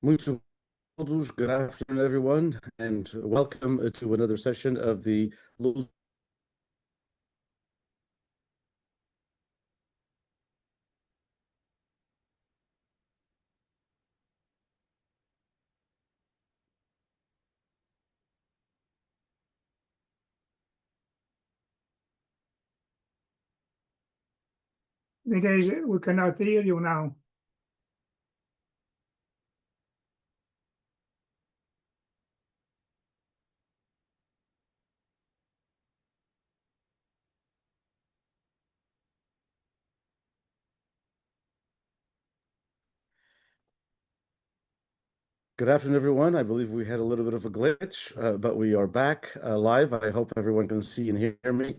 Muito todos, good afternoon, everyone, and welcome to another session of the We cannot hear you now. Good afternoon, everyone. I believe we had a little bit of a glitch, but we are back live. I hope everyone can see and hear me.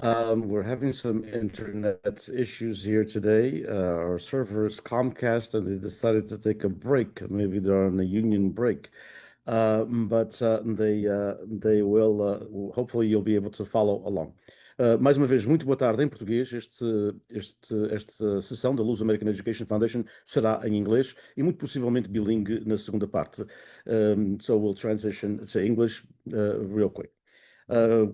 We're having some internet issues here today. Our server is Comcast, and they decided to take a break. Maybe they're on a union break. But they will, hopefully you'll be able to follow along. Mais uma vez, muito boa tarde em português. Esta sessão da Luso-American Education Foundation será em inglês e muito possivelmente bilingue na segunda parte. So we'll transition to English real quick.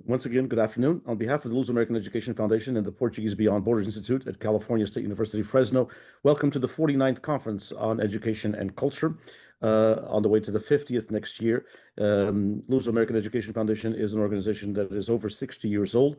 Once again, good afternoon. On behalf of the Luso-American Education Foundation and the Portuguese Beyond Borders Institute at California State University, Fresno, welcome to the 49th Conference on Education and Culture. On the way to the 50th next year. Luso-American Education Foundation is an organization that is over 60 years old.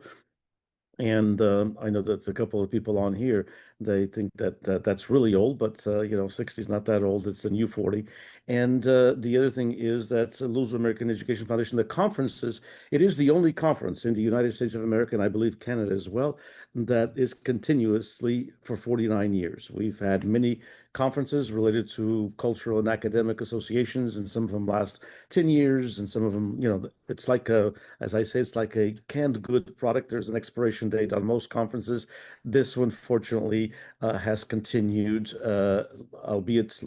And I know that a couple of people on here, they think that's really old, but 60 is not that old. It's a new 40. And the other thing is that Luso-American Education Foundation, the conferences, it is the only conference in the United States of America, and I believe Canada as well, that is continuously for 49 years. We've had many conferences related to cultural and academic associations, and some of them last 10 years, and some of them, it's like as I say, it's like a canned good product. There's an expiration date on most conferences. This one, fortunately, has continued, albeit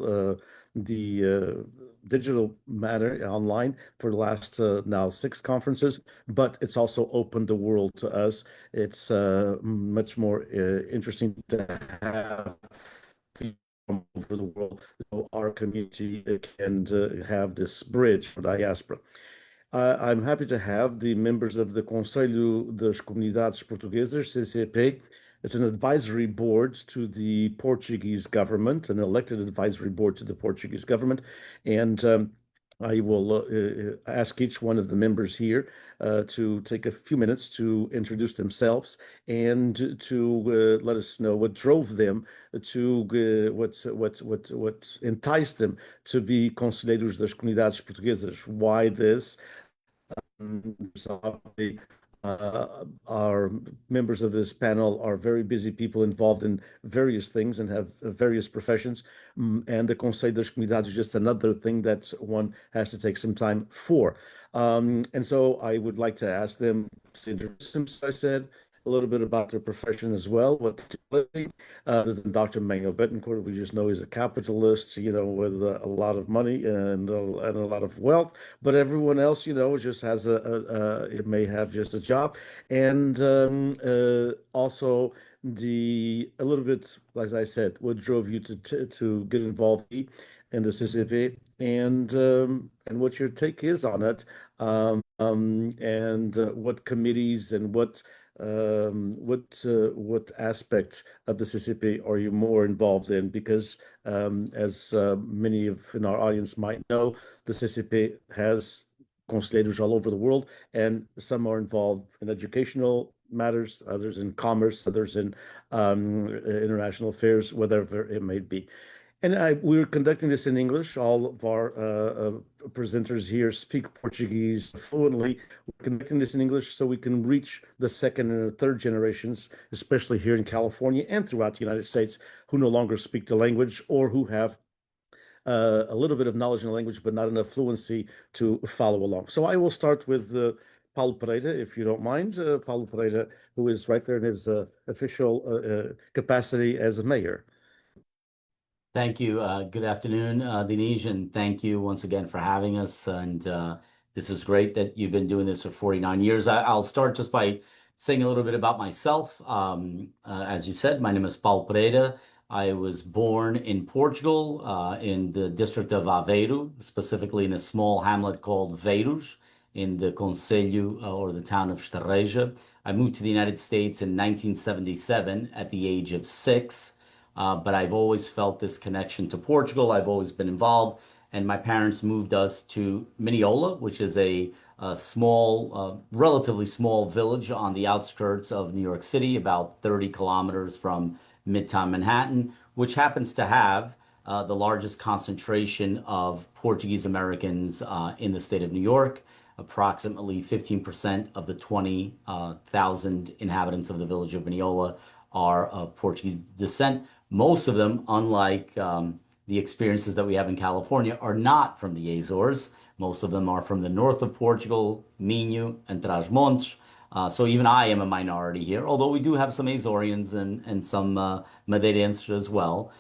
the digital matter online for the last now 6 conferences, but it's also opened the world to us. It's much more interesting to have people from over the world, so our community can have this bridge for diaspora. I'm happy to have the members of the Conselho das Comunidades Portuguesas, CCP. It's an advisory board to the Portuguese government, an elected advisory board to the Portuguese government. And I will ask each one of the members here to take a few minutes to introduce themselves and to let us know what drove them to what enticed them to be Conselheiros das Comunidades Portuguesas. Why this? Our members of this panel are very busy people involved in various things and have various professions. And the Conselho das Comunidades is just another thing that one has to take some time for. And so I would like to ask them to introduce themselves, I said, a little bit about their profession as well. Other than Dr. Manuel Bettencourt, we just know he's a capitalist, with a lot of money and a lot of wealth. But everyone else, just has it may have just a job, and also a little bit, as I said, what drove you to get involved in the CCP, and what your take is on it, and what committees and what aspects of the CCP are you more involved in? Because as many in our audience might know, the CCP has conselheiros all over the world, and some are involved in educational matters, others in commerce, others in international affairs, whatever it may be. And we're conducting this in English. All of our presenters here speak Portuguese fluently. We're conducting this in English so we can reach the second and third generations, especially here in California and throughout the United States, who no longer speak the language or who have a little bit of knowledge in the language, but not enough fluency to follow along. So I will start with Paulo Pereira, if you don't mind. Paulo Pereira, who is right there in his official capacity as a mayor. Thank you. Good afternoon, Denise, and thank you once again for having us. And this is great that you've been doing this for 49 years. I'll start just by saying a little bit about myself. As you said, my name is Paulo Pereira. I was born in Portugal, in the district of Aveiro, specifically in a small hamlet called Veiros, in the Conselho or the town of Estareja. I moved to the United States in 1977 at the age of 6, but I've always felt this connection to Portugal. I've always been involved, and my parents moved us to Mineola, which is a small, relatively small village on the outskirts of New York City, about 30 kilometers from Midtown Manhattan, which happens to have the largest concentration of Portuguese Americans in the state of New York. Approximately 15% of the 20,000 inhabitants of the village of Mineola are of Portuguese descent. Most of them, unlike the experiences that we have in California, are not from the Azores. Most of them are from the north of Portugal, Minho and Trás-Montes. So even I am a minority here, although we do have some Azorians and some Madeirenses as well.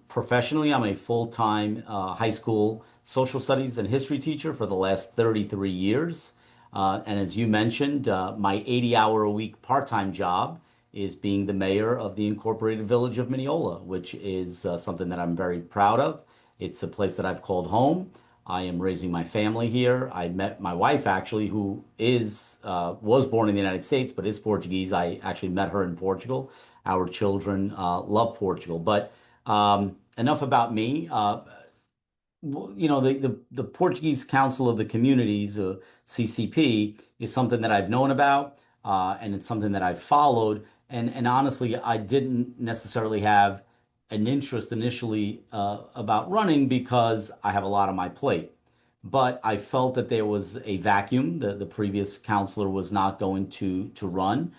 Professionally, I'm a full-time high school social studies and history teacher for the last 33 years. And as you mentioned, my 80-hour-a-week part-time job is being the mayor of the incorporated village of Mineola, which is something that I'm very proud of. It's a place that I've called home. I am raising my family here. I met my wife, actually, who was born in the United States, but is Portuguese. I actually met her in Portugal. Our children love Portugal. But enough about me. The Portuguese Council of the Communities, CCP, is something that I've known about, and it's something that I've followed. And honestly, I didn't necessarily have an interest initially about running because I have a lot on my plate. But I felt that there was a vacuum. The previous counselor was not going to run.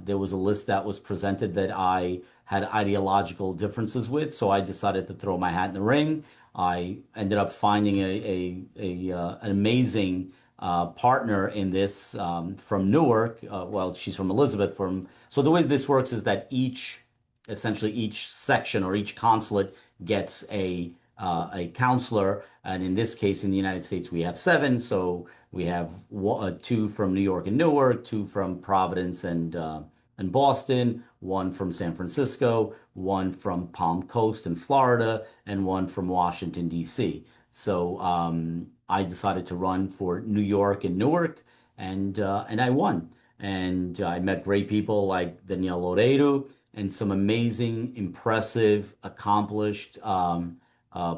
There was a list that was presented that I had ideological differences with, so I decided to throw my hat in the ring. I ended up finding an amazing partner in this from Newark. Well, she's from Elizabeth. So the way this works is that essentially each section or each consulate gets a counselor, and in this case, in the United States, we have 7. So we have 2 from New York and Newark, 2 from Providence and Boston, 1 from San Francisco, 1 from Palm Coast in Florida, and 1 from Washington, D.C. So I decided to run for New York and Newark, and I won. And I met great people like Daniel Loureiro and some amazing, impressive, accomplished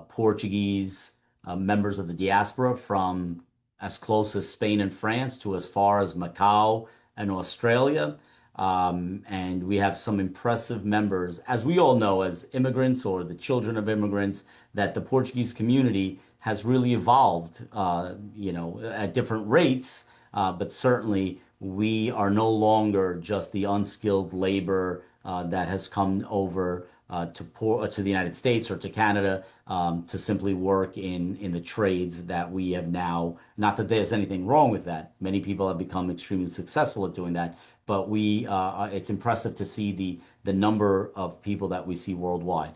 Portuguese members of the diaspora from as close as Spain and France to as far as Macau and Australia. And we have some impressive members, as we all know, as immigrants or the children of immigrants, that the Portuguese community has really evolved, at different rates. But certainly we are no longer just the unskilled labor that has come over to the United States or to Canada to simply work in the trades that we have now. Not that there's anything wrong with that. Many people have become extremely successful at doing that, but it's impressive to see the number of people that we see worldwide.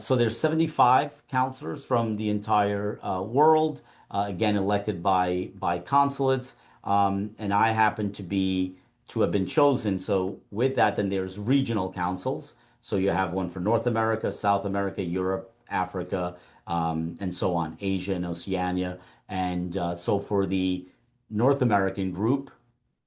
So there's 75 counselors from the entire world, again elected by consulates, and I happen to have been chosen. So with that, then there's regional councils. So you have one for North America, South America, Europe, Africa, and so on, Asia and Oceania. And so for the North American group,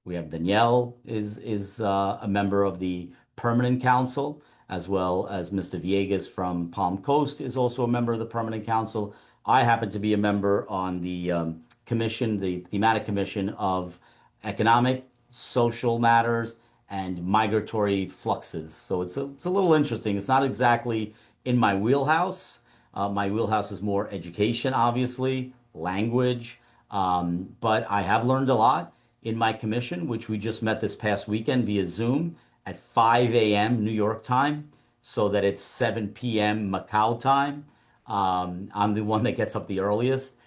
we have Danielle is a member of the Permanent Council, as well as Mr. Viegas from Palm Coast is also a member of the Permanent Council. I happen to be a member on the commission, the thematic commission of economic, social matters, and migratory fluxes. So it's a little interesting. It's not exactly in my wheelhouse. My wheelhouse is more education, obviously, language, but I have learned a lot in my commission, which we just met this past weekend via Zoom at 5 a.m. New York time, so that it's 7 p.m. Macau time. I'm the one that gets up the earliest.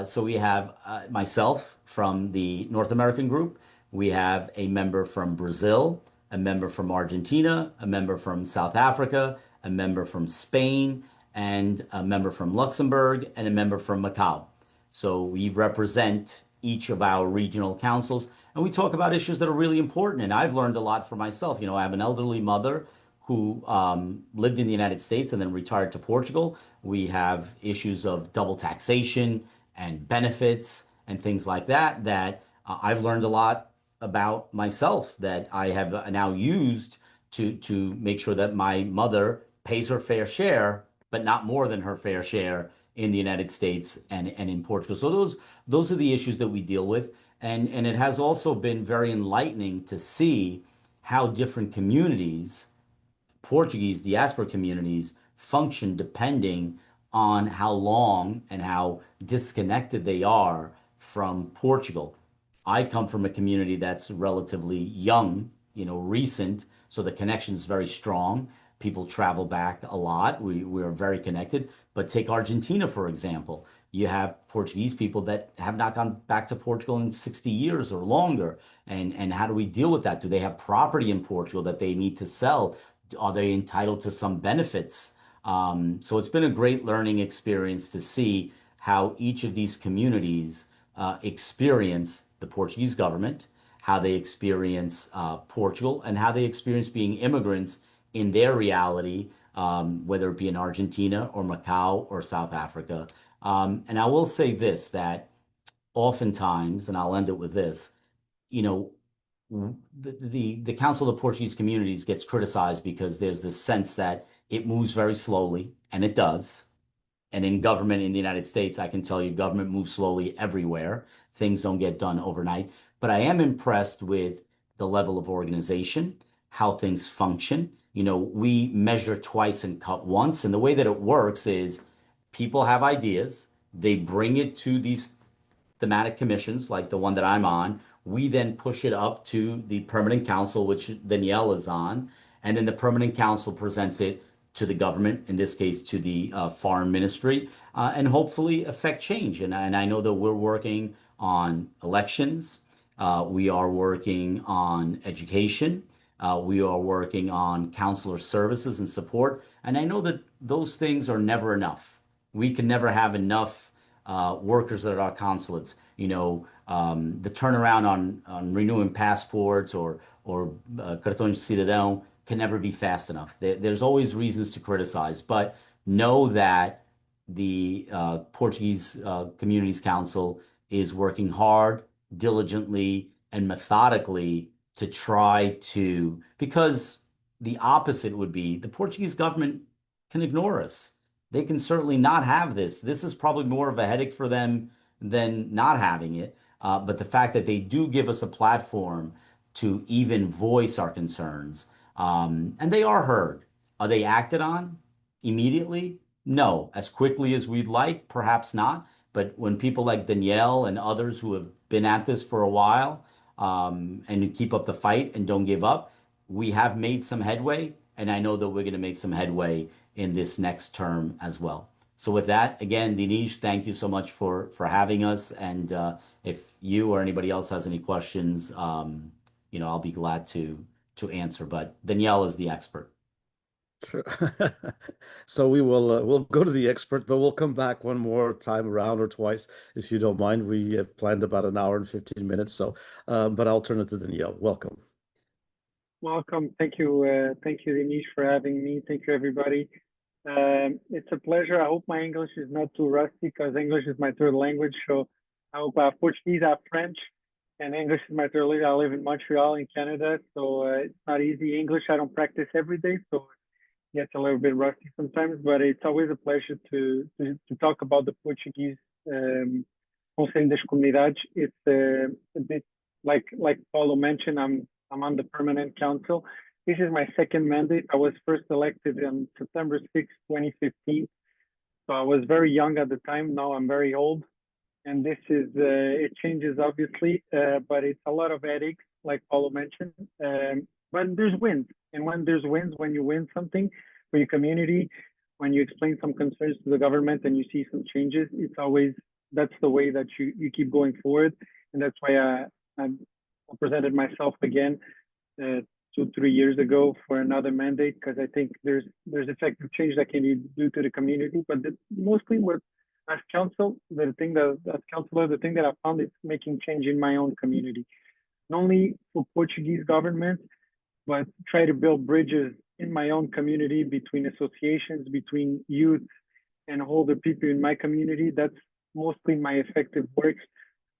So we have myself from the North American group. We have a member from Brazil, a member from Argentina, a member from South Africa, a member from Spain, and a member from Luxembourg, and a member from Macau. So we represent each of our regional councils, and we talk about issues that are really important. And I've learned a lot for myself. I have an elderly mother who lived in the United States and then retired to Portugal. We have issues of double taxation and benefits and things like that that I've learned a lot about myself that I have now used to make sure that my mother pays her fair share, but not more than her fair share in the United States and in Portugal. So those are the issues that we deal with. And it has also been very enlightening to see how different communities, Portuguese diaspora communities, function depending on how long and how disconnected they are from Portugal. I come from a community that's relatively young, recent, so the connection is very strong. People travel back a lot. We are very connected. But take Argentina, for example. You have Portuguese people that have not gone back to Portugal in 60 years or longer. And how do we deal with that? Do they have property in Portugal that they need to sell? Are they entitled to some benefits? So it's been a great learning experience to see how each of these communities experience the Portuguese government, how they experience Portugal, and how they experience being immigrants in their reality, whether it be in Argentina or Macau or South Africa. And I will say this, that oftentimes, and I'll end it with this, the Council of Portuguese Communities gets criticized because there's this sense that it moves very slowly, and it does. And in government in the United States, I can tell you government moves slowly everywhere. Things don't get done overnight. But I am impressed with the level of organization, how things function. We measure twice and cut once. And the way that it works is people have ideas, they bring it to these thematic commissions like the one that I'm on. We then push it up to the permanent council, which Danielle is on, and then the permanent council presents it to the government, in this case to the foreign ministry, and hopefully affect change. And I know that we're working on elections, we are working on education, we are working on counselor services and support, and I know that those things are never enough. We can never have enough workers at our consulates. The turnaround on renewing passports or cartões de cidadão can never be fast enough. There's always reasons to criticize, but know that the Portuguese Communities Council is working hard, diligently, and methodically to try to, because the opposite would be the Portuguese government can ignore us. They can certainly not have this. This is probably more of a headache for them than not having it. But the fact that they do give us a platform to even voice our concerns, and they are heard. Are they acted on immediately? No. As quickly as we'd like? Perhaps not. But when people like Danielle and others who have been at this for a while and keep up the fight and don't give up, we have made some headway. And I know that we're going to make some headway in this next term as well. So with that, again, Dinesh, thank you so much for having us. And if you or anybody else has any questions, I'll be glad to answer. But Danielle is the expert. Sure. So we'll go to the expert, but we'll come back one more time around or twice if you don't mind. We have planned about an hour and 15 minutes. So, but I'll turn it to Danielle. Welcome. Welcome. Thank you, Dinesh, for having me. Thank you, everybody. It's a pleasure. I hope my English is not too rusty because English is my third language. So I hope I have Portuguese, I have French, and English is my third language. I live in Montreal in Canada, so it's not easy. English I don't practice every day, so it gets a little bit rusty sometimes, but it's always a pleasure to talk about the Portuguese Conselho das Comunidades. It's a bit like Paulo mentioned, I'm on the permanent council. This is my second mandate. I was first elected on September 6, 2015. So I was very young at the time. Now I'm very old. And this is, it changes obviously, but it's a lot of headaches, like Paulo mentioned. But there's wins. And when there's wins, when you win something for your community, when you explain some concerns to the government and you see some changes, it's always, that's the way that you keep going forward. And that's why I presented myself again 2-3 years ago for another mandate, because I think there's effective change that can be due to the community. But mostly as council, the thing that I found is making change in my own community, not only for Portuguese government, but try to build bridges in my own community, between associations, between youth and older people in my community. That's mostly my effective work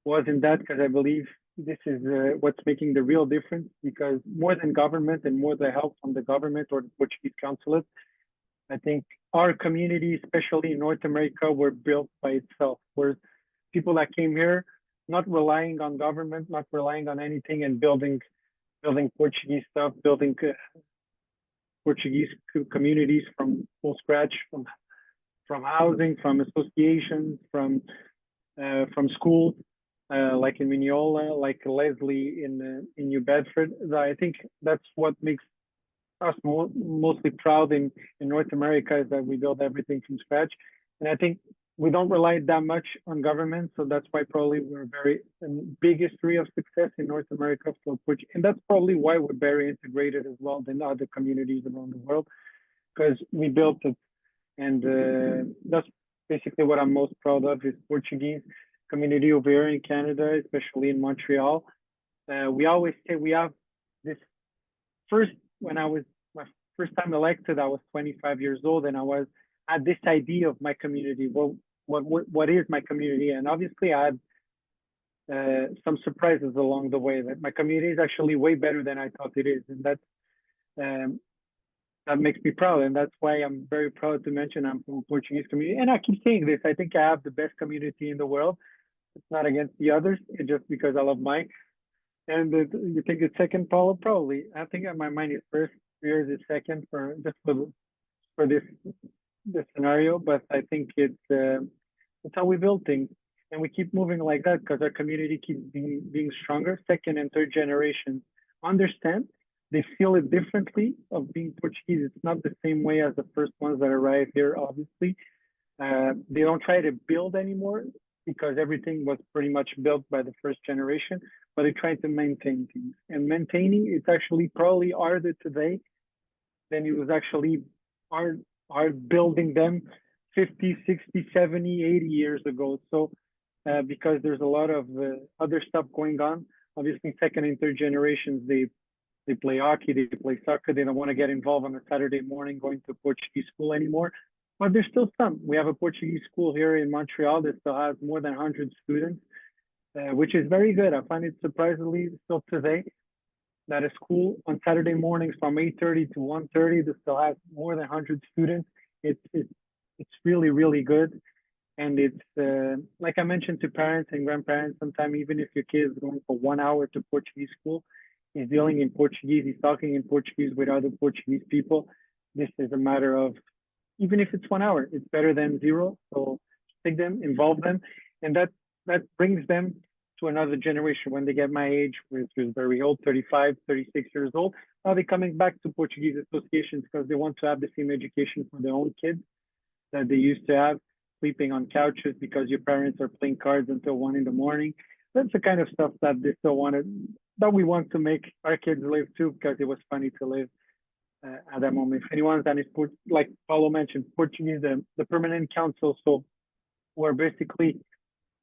was in that, because I believe this is what's making the real difference, because more than government and more the help from the government or the Portuguese consulate, I think our community, especially in North America, were built by itself, where people that came here, not relying on government, not relying on anything, and building Portuguese stuff, building Portuguese communities from full scratch, from housing, from associations, from schools, like in Mineola, like Leslie in New Bedford. I think that's what makes us mostly proud in North America, is that we build everything from scratch. And I think we don't rely that much on government, so that's why probably we're very big history of success in North America for Portuguese, and that's probably why we're very integrated as well than other communities around the world, because we built it. And that's basically what I'm most proud of, is Portuguese community over here in Canada, especially in Montreal. We always say we have this when I was my first time elected, I was 25 years old, and I had this idea of my community. Well, what is my community? And obviously I had some surprises along the way, that my community is actually way better than I thought it is. And that makes me proud. And that's why I'm very proud to mention I'm from a Portuguese community. And I keep saying this, I think I have the best community in the world. It's not against the others, it's just because I love mine. And you think it's second, Paulo? Probably. I think my mind is first, yours is second for this scenario. But I think it's how we build things, and we keep moving like that, because our community keeps being stronger. Second and third generations understand. They feel it differently of being Portuguese. It's not the same way as the first ones that arrive here, obviously. They don't try to build anymore, because everything was pretty much built by the first generation, but they're trying to maintain things. And maintaining, it's actually probably harder today than it was actually hard building them 50, 60, 70, 80 years ago. So because there's a lot of other stuff going on. Obviously, second and third generations, they play hockey, they play soccer, they don't want to get involved on a Saturday morning going to Portuguese school anymore. But there's still some. We have a Portuguese school here in Montreal that still has more than 100 students, which is very good. I find it surprisingly still today that a school on Saturday mornings from 8:30 to 1:30 that still has more than 100 students. It's really, really good. And it's like I mentioned to parents and grandparents, sometimes even if your kid is going for 1 hour to Portuguese school, he's dealing in Portuguese, he's talking in Portuguese with other Portuguese people. This is a matter of, even if it's 1 hour, it's better than zero. So take them, involve them. And that brings them to another generation. When they get my age, which is very old, 35, 36 years old, now they're coming back to Portuguese associations because they want to have the same education for their own kids that they used to have, sleeping on couches because your parents are playing cards until 1 in the morning. That's the kind of stuff that they still wanted, that we want to make our kids live too, because it was funny to live at that moment. If anyone's done it, like Paulo mentioned, Portuguese, the permanent council. So we're basically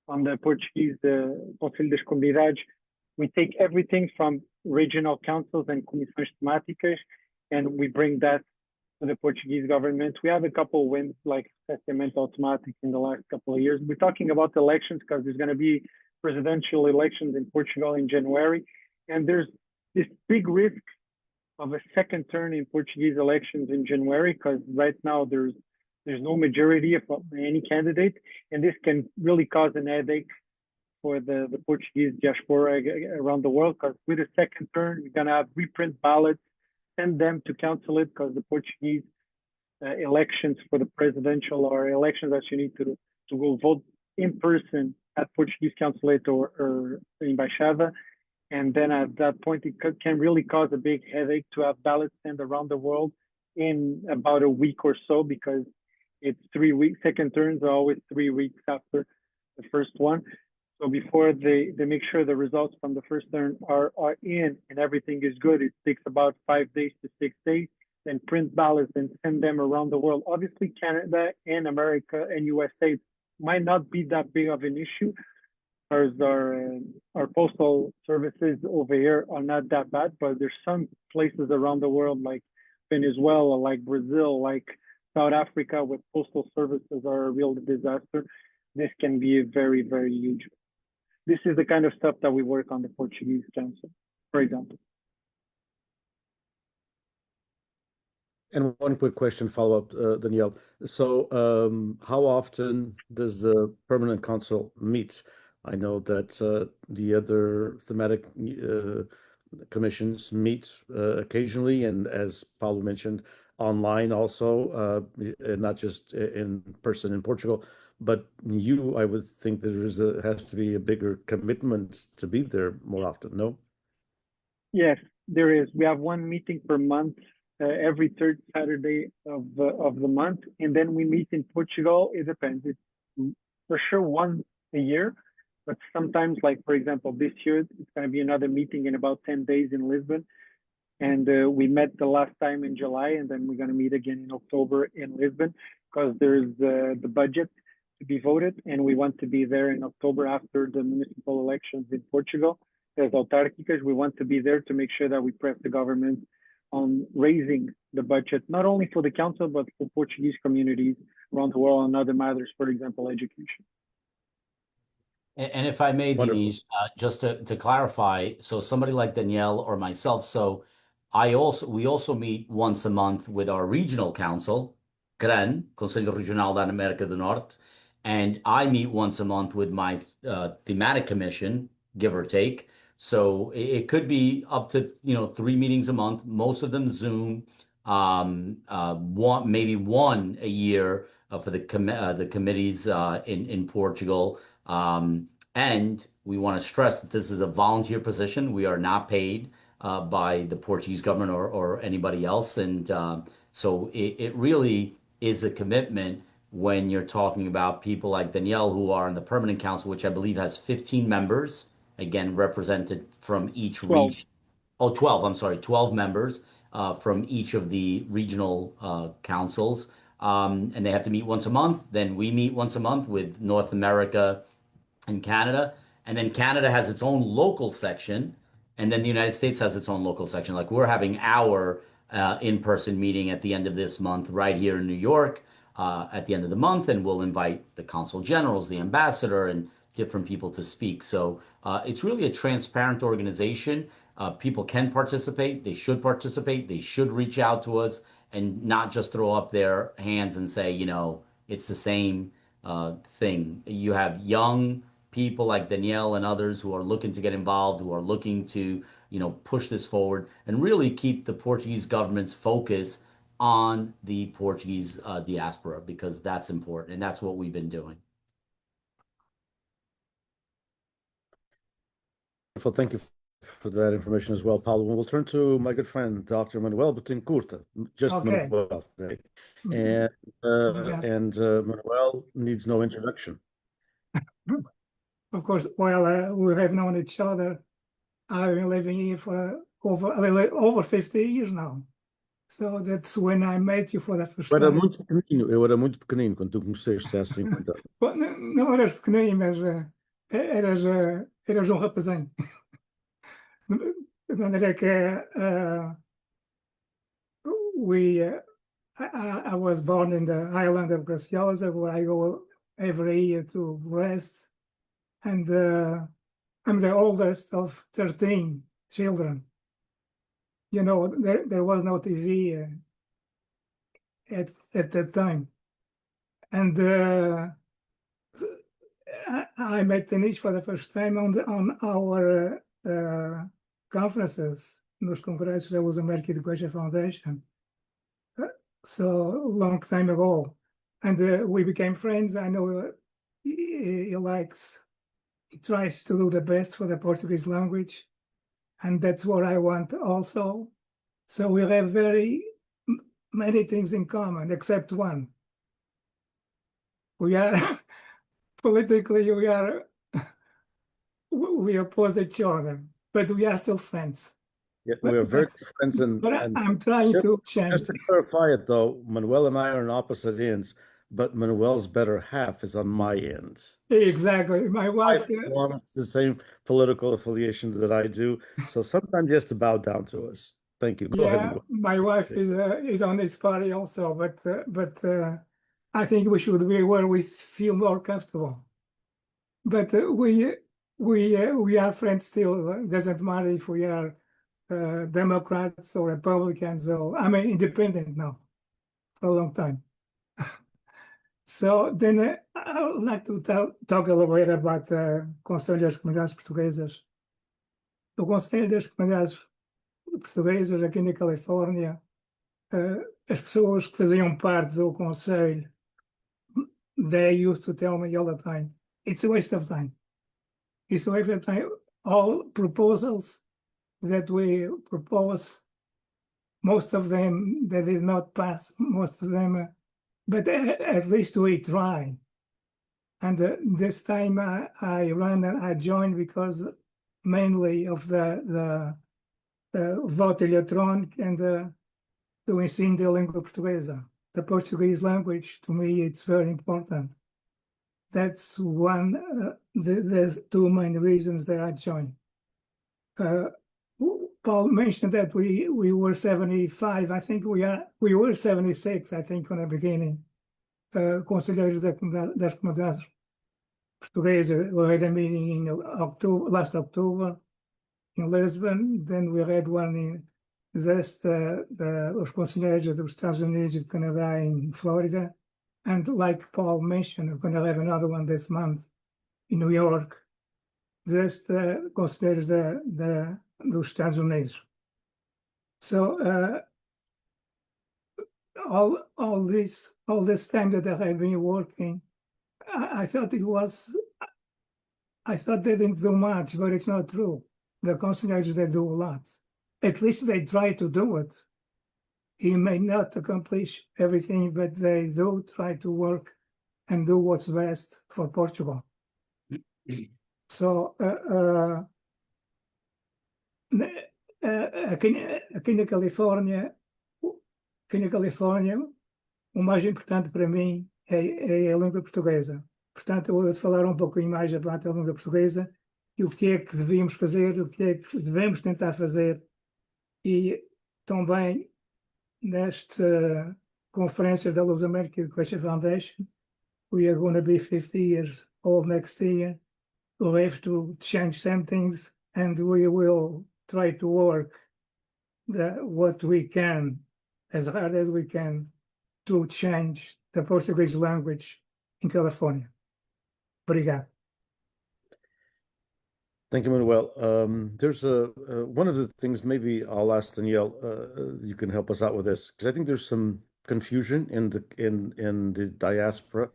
on the Portuguese, the Conselheiros das Comunidades. We take everything from regional councils and comissões temáticas, and we bring that to the Portuguese government. We have a couple wins, like Assessment Automatic in the last couple of years. We're talking about elections because there's going to be presidential elections in Portugal in January, and there's this big risk of a second turn in Portuguese elections in January, because right now there's no majority of any candidate, and this can really cause an headache for the Portuguese diaspora around the world, because with a second turn, you're gonna have reprint ballots, send them to consulate, because the Portuguese elections for the presidential are elections that you need to go vote in person at Portuguese consulate or embaixada. And then at that point, it can really cause a big headache to have ballots sent around the world in about a week or so, because it's 3 weeks. Second turns are always 3 weeks after the first one. So before they make sure the results from the first turn are in and everything is good, it takes about 5 days to 6 days, then print ballots and send them around the world. Obviously, Canada and America and USA might not be that big of an issue, because our postal services over here are not that bad, but there's some places around the world, like Venezuela, like Brazil, like South Africa, with postal services are a real disaster, this can be very, very huge. This is the kind of stuff that we work on the Portuguese Council, for example. And one quick question, follow-up, Danielle. So, how often does the permanent council meet? I know that the other thematic commissions meet occasionally, and as Paulo mentioned, online also, not just in person in Portugal. But you, I would think there has to be a bigger commitment to be there more often, no? Yes, there is. We have one meeting per month, every third Saturday of the month, and then we meet in Portugal. It depends. It's for sure once a year, but sometimes, like for example, this year it's going to be another meeting in about 10 days in Lisbon, and we met the last time in July, and then we're going to meet again in October in Lisbon because there's the budget to be voted, and we want to be there in October after the municipal elections in Portugal. There's autárquicas. We want to be there to make sure that we press the government on raising the budget, not only for the council, but for Portuguese communities around the world on other matters, for example, education. And if I may, Wonderful. Denise, just to clarify, so somebody like Danielle or myself, so we also meet once a month with our regional council, CRAN, Conselho Regional da América do Norte, and I meet once a month with my thematic commission, give or take. So it could be up to 3 meetings a month, most of them Zoom, maybe one a year for the committees in Portugal. And we want to stress that this is a volunteer position. We are not paid by the Portuguese government or anybody else. And so it really is a commitment when you're talking about people like Danielle, who are in the permanent council, which I believe has 15 members, again, represented from each 12. region. Oh, 12, I'm sorry, 12 members from each of the regional councils. And they have to meet once a month. Then we meet once a month with North America and Canada. And then Canada has its own local section. And then the United States has its own local section. Like we're having our in-person meeting at the end of this month right here in New York at the end of the month. And we'll invite the consul generals, the ambassador, and different people to speak. So it's really a transparent organization. People can participate. They should participate. They should reach out to us and not just throw up their hands and say, it's the same thing. You have young people like Danielle and others who are looking to get involved, who are looking to, push this forward and really keep the Portuguese government's focus on the Portuguese diaspora, because that's important. And that's what we've been doing. Well, thank you for that information as well, Paulo. We'll turn to my good friend, Dr. Manuel Bettencourt, just Okay. Manuel today. Yeah. And Manuel needs no introduction. Of course, while we have known each other, I've been living here for over 50 years now. So that's when I met you for the first time. Eu era muito pequenino quando tu começaste há 50 anos. Bom, não eras pequenino, mas eras rapazinho. De maneira que I was born in the island of Graciosa, where I go every year to rest. And I'm the oldest of 13 children. There was no TV at that time. And I met Denise for the first time on our conferences, nos Conselheiros da Luso-American Education Foundation. So long time ago. And we became friends. I know he tries to do the best for the Portuguese language. And that's what I want also. So we have very many things in common, except one. We are politically, we oppose each other, but we are still friends. Yeah, we are very good friends. But I'm trying to change. Just to clarify it, though, Manuel and I are on opposite ends, but Manuel's better half is on my end. Exactly. My wife belongs to the same political affiliation that I do, so sometimes he has to bow down to us. Thank you. Go ahead, Yeah, Manuel. my wife is on this party also, but I think we should be where we feel more comfortable. But we are friends still. It doesn't matter if we are Democrats or Republicans, or I'm independent now for a long time. So then I would like to talk a little bit about Conselho das Comunidades Portuguesas. O Conselho das Comunidades Portuguesas aqui na Califórnia, as pessoas que faziam parte do Conselho, they used to tell me all the time, it's a waste of time. It's a waste of time. All proposals that we propose, most of them they did not pass, most of them, but at least we try. And this time I ran and I joined because mainly of the vote electronic and do ensino da língua portuguesa. The Portuguese language, to me, it's very important. That's one, the two main reasons that I joined. Paul mentioned that we were 75. I think we were 76, I think, on the beginning. Conselheiros das Comunidades Portuguesas. We had a meeting in last October in Lisbon. Then we had one in just os Conselheiros dos Estados Unidos e do Canadá in Florida. And like Paul mentioned, we're going to have another one this month in New York. Just Conselheiros dos Estados Unidos. So all this time that I have been working, I thought they didn't do much, but it's not true. The Conselheiros, they do a lot. At least they try to do it. He may not accomplish everything, but they do try to work and do what's best for Portugal. So aqui na Califórnia, o mais importante para mim é a língua portuguesa. Portanto, eu vou falar um pouquinho mais about a língua portuguesa e o que é que devíamos fazer, o que é que devemos tentar fazer. E também nesta conferência da Luso-American Foundation, we are going to be 50 years old next year. We have to change some things, and we will try to work what we can, as hard as we can, to change the Portuguese language in California. Obrigado. Thank you, Manuel. There's one of the things, maybe I'll ask Danielle, you can help us out with this, because I think there's some confusion in the diaspora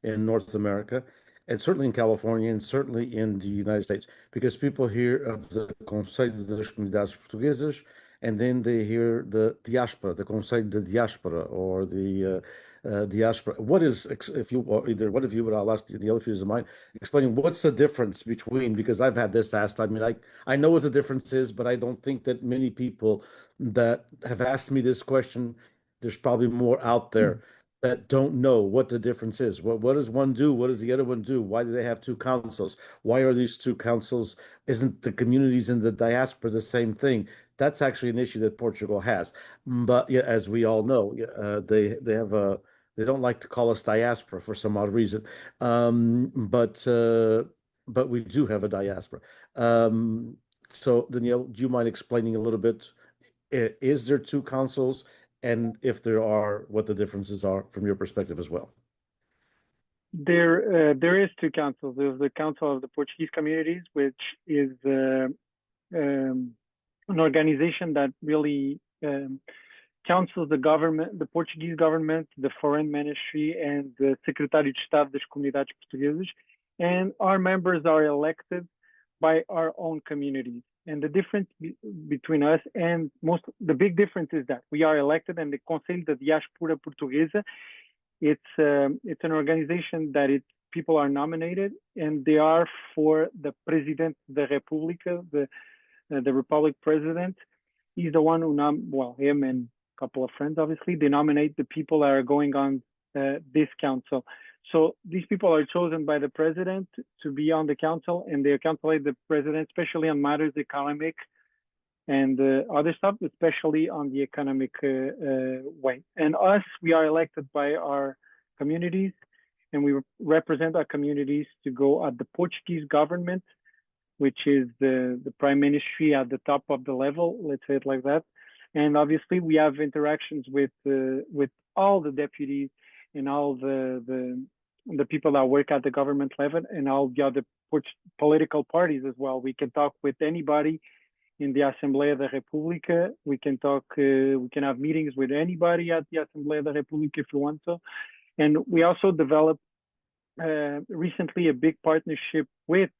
in North America, and certainly in California, and certainly in the United States, because people hear of the Conselho das Comunidades Portuguesas, and then they hear the Diaspora, the Conselho de Diáspora, or the Diaspora. What is, if you, or either one of you, but I'll ask the other if you doesn't mind, explaining what's the difference between, because I've had this asked, I mean, I know what the difference is, but I don't think that many people that have asked me this question, there's probably more out there that don't know what the difference is. What does one do? What does the other one do? Why do they have two councils? Why are these two councils? Isn't the communities in the diaspora the same thing? That's actually an issue that Portugal has. But yeah, as we all know, they have a, they don't like to call us diaspora for some odd reason. But we do have a diaspora. So Danielle, do you mind explaining a little bit? Is there two councils? And if there are, what the differences are from your perspective as well? There is two councils. There's the Council of the Portuguese Communities, which is an organization that really counsels the government, the Portuguese government, the Foreign Ministry, and the Secretary de Estado das Comunidades Portuguesas. And our members are elected by our own communities. And the difference between us and the big difference is that we are elected, and the Conselho da Diáspora Portuguesa, it's an organization that people are nominated, and they are for the President da República, the Republic President. He's the one who him and a couple of friends, obviously, they nominate the people that are going on this council. So these people are chosen by the president to be on the council, and they counsel the president, especially on matters economic, and other stuff, especially on the economic way. And us, we are elected by our communities, and we represent our communities to go at the Portuguese government, which is the prime ministry at the top of the level, let's say it like that. And obviously we have interactions with all the deputies and all the people that work at the government level and all the other political parties as well. We can talk with anybody in the Assembleia da República. We can talk, we can have meetings with anybody at the Assembleia da República if you want to. And we also developed recently a big partnership with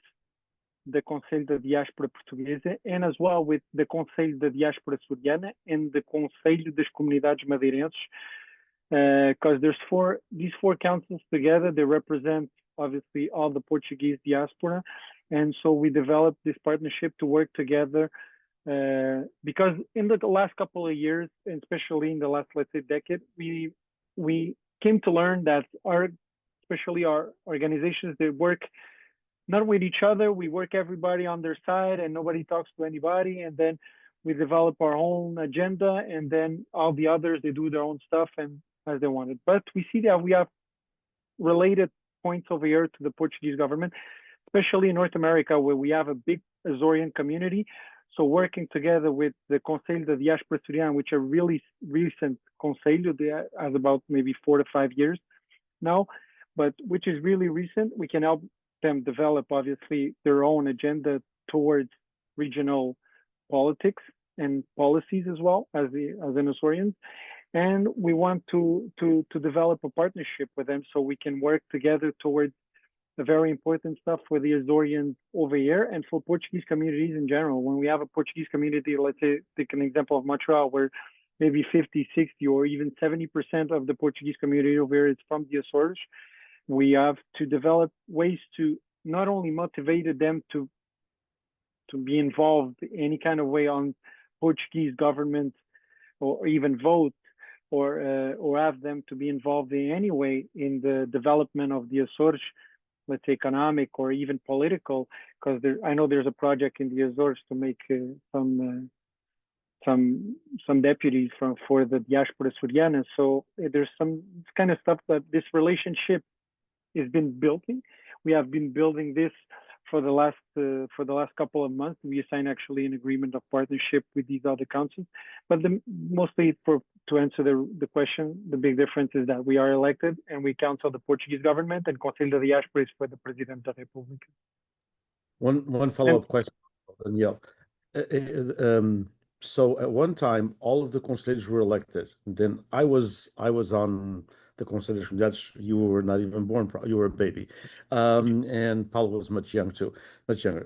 the Conselho da Diáspora Portuguesa and as well with the Conselho da Diáspora Açoriana and the Conselho das Comunidades Madeirenses, because these four councils together, they represent obviously all the Portuguese diaspora. And so we developed this partnership to work together because in the last couple of years, and especially in the last, let's say, decade, we came to learn that especially our organizations, they work not with each other. We work everybody on their side and nobody talks to anybody. And then we develop our own agenda and then all the others, they do their own stuff and as they want it. But we see that we have related points over here to the Portuguese government, especially in North America, where we have a big Azorian community. So working together with the Conselho da Diáspora Açoriana, which are really recent Conselho, they has about maybe 4 to 5 years now, but which is really recent, we can help them develop obviously their own agenda towards regional politics and policies as well as an Azorians. And we want to develop a partnership with them so we can work together towards the very important stuff for the Azorians over here and for Portuguese communities in general. When we have a Portuguese community, let's say, take an example of Montreal, where maybe 50, 60, or even 70% of the Portuguese community over here is from the Azores, we have to develop ways to not only motivate them to be involved in any kind of way on Portuguese government or even vote, or have them to be involved in any way in the development of the Azores, let's say economic or even political, because I know there's a project in the Azores to make some deputies for the Diaspora Açoriana. So there's some kind of stuff that this relationship has been building. We have been building this for the last couple of months. We signed actually an agreement of partnership with these other councils. But mostly to answer the question, the big difference is that we are elected and we counsel the Portuguese government, and Conselho da Diáspora is for the President da República. One follow-up question, Daniel. So at one time, all of the conselheiros were elected. Then I was on the Conselheiros. You were not even born. You were a baby, and Paulo was much younger.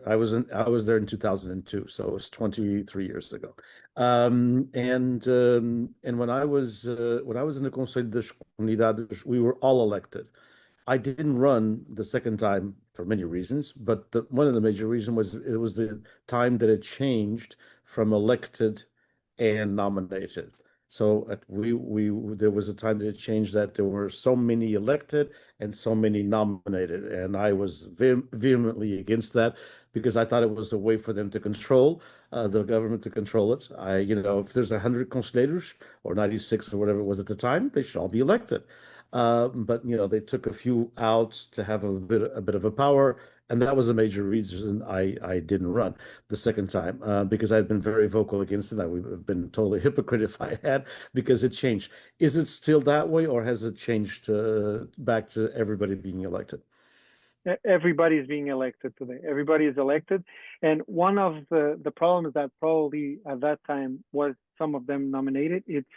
I was there in 2002, so it was 23 years ago. And when I was in the Conselho das Comunidades, we were all elected. I didn't run the second time for many reasons, but one of the major reasons was it was the time that it changed from elected and nominated. So there was a time that it changed, that there were so many elected and so many nominated, and I was vehemently against that because I thought it was a way for them to control the government, to control it. If there's 100 conselheiros or 96 or whatever it was at the time, they should all be elected. But they took a few out to have a bit of a power, and that was a major reason I didn't run the second time, because I'd been very vocal against it. I would have been totally hypocrite if I had, because it changed. Is it still that way, or has it changed back to everybody being elected? Everybody is being elected today. Everybody is elected. And one of the problems that probably at that time was some of them nominated, it's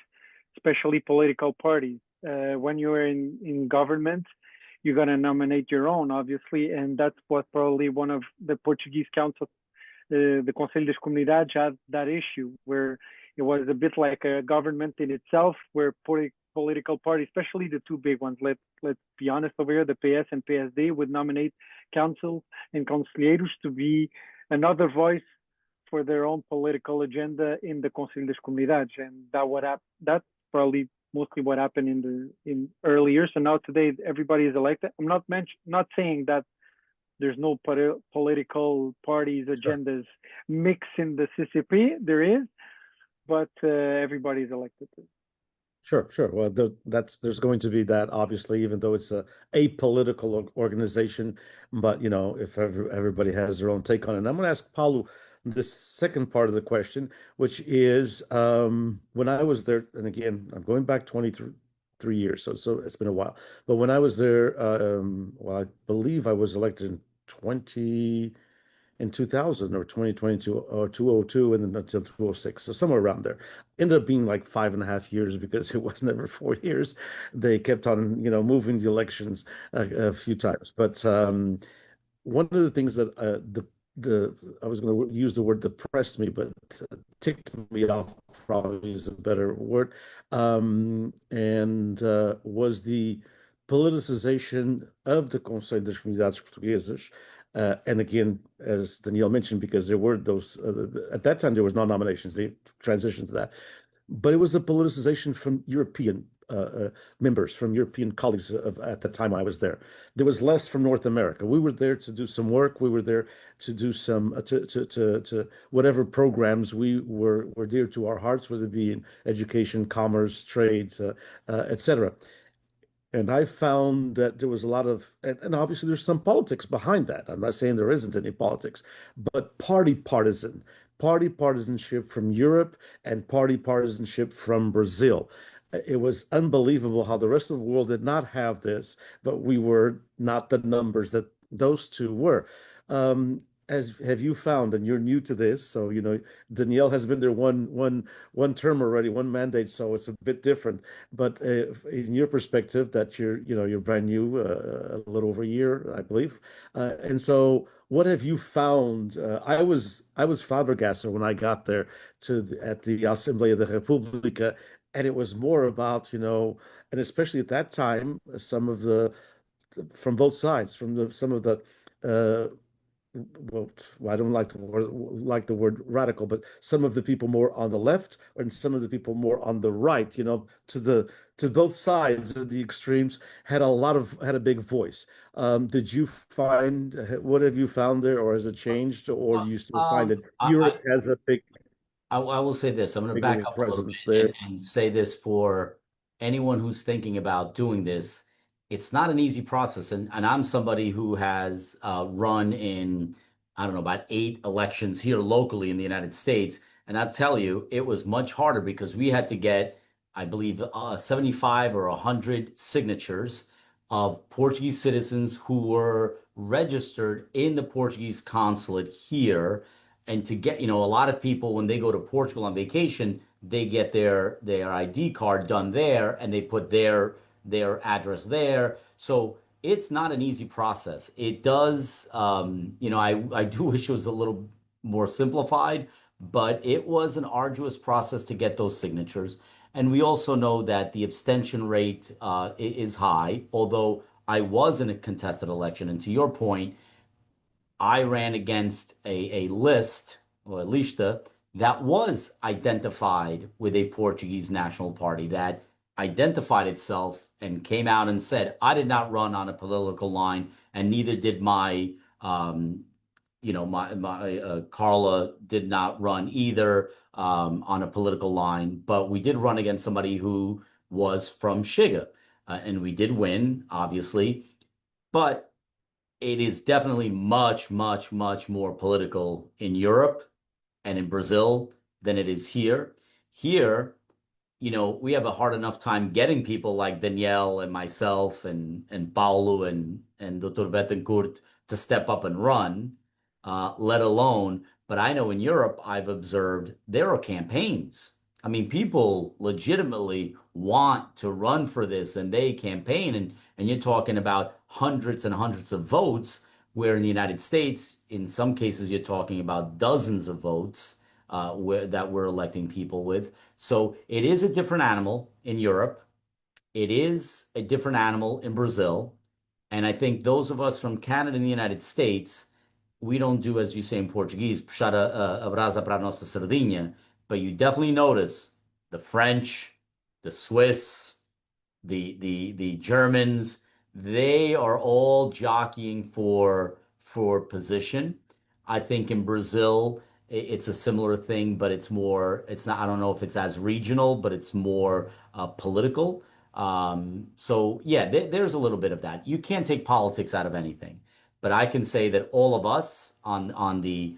especially political parties. When you're in government, you're going to nominate your own, obviously. And that's what probably one of the Portuguese council, the Conselho das Comunidades, had that issue, where it was a bit like a government in itself, where political parties, especially the two big ones, let's be honest over here, the PS and PSD, would nominate councils and conselheiros to be another voice for their own political agenda in the Conselho das Comunidades. And that's probably mostly what happened in early years. So now today everybody is elected. I'm not saying that there's no political parties agendas mix in the CCP. There is, but everybody's elected. Sure, sure. Well, there's going to be that, obviously, even though it's a apolitical organization. But if everybody has their own take on it. And I'm going to ask Paulo the second part of the question, which is when I was there, and again, I'm going back 23 years, so it's been a while. But when I was there, well, I believe I was elected in 2000 or 2022 or 202 and then until 206, so somewhere around there. Ended up being like 5.5 years because it was never 4 years. They kept on moving the elections a few times. But one of the things that the I was going to use the word depressed me, but ticked me off probably is a better word, and was the politicization of the Conselho das Comunidades Portuguesas. And again, as Daniel mentioned, because there were those, at that time, there was no nominations, they transitioned to that. But it was a politicization from European members, from European colleagues at the time I was there. There was less from North America. We were there to do some work. We were there to do some, to whatever programs were dear to our hearts, whether it be in education, commerce, trade, etc. And I found that there was a lot of, and obviously there's some politics behind that. I'm not saying there isn't any politics, but party partisanship from Europe and party partisanship from Brazil. It was unbelievable how the rest of the world did not have this, but we were not the numbers that those two were. As have you found, and you're new to this, so Danielle has been there one term already, one mandate, so it's a bit different. But in your perspective, that you're brand new, a little over a year, I believe, and so what have you found? I was flabbergasted when I got there at the Assembleia da República, and it was more about and especially at that time, some of the from both sides, some of the uh, well, I don't like the word radical, but some of the people more on the left and some of the people more on the right, to both sides of the extremes had a big voice. Did you find what have you found there, or has it changed, or do you still find that Europe has a I will say this. I'm going to back bigger up a little presence bit there? and say this for anyone who's thinking about doing this. It's not an easy process. And I'm somebody who has run in, I don't know, about 8 elections here locally in the United States. And I'll tell you, it was much harder because we had to get, I believe, 75 or 100 signatures of Portuguese citizens who were registered in the Portuguese consulate here. And to get, a lot of people when they go to Portugal on vacation, they get their ID card done there and they put their address there. So it's not an easy process. It does, I do wish it was a little more simplified, but it was an arduous process to get those signatures. And we also know that the abstention rate is high, although I was in a contested election. And to your point, I ran against a list or a lista that was identified with a Portuguese national party that identified itself and came out and said, I did not run on a political line, and neither did my Carla did not run either on a political line, but we did run against somebody who was from Shiga, and we did win, obviously, but it is definitely much, much, much more political in Europe and in Brazil than it is here. Here, we have a hard enough time getting people like Danielle and myself and Paulo and Dr. Bettencourt to step up and run, let alone. But I know in Europe, I've observed there are campaigns. I mean, people legitimately want to run for this and they campaign, and you're talking about hundreds and hundreds of votes, where in the United States, in some cases, you're talking about dozens of votes that we're electing people with. So it is a different animal in Europe. It is a different animal in Brazil. And I think those of us from Canada and the United States, we don't do, as you say in Portuguese, puxar a brasa para nossa sardinha, but you definitely notice the French, the Swiss, the Germans, they are all jockeying for for position. I think in Brazil, it's a similar thing, but it's more, it's not, I don't know if it's as regional, but it's more political. So yeah, there's a little bit of that. You can't take politics out of anything, but I can say that all of us on the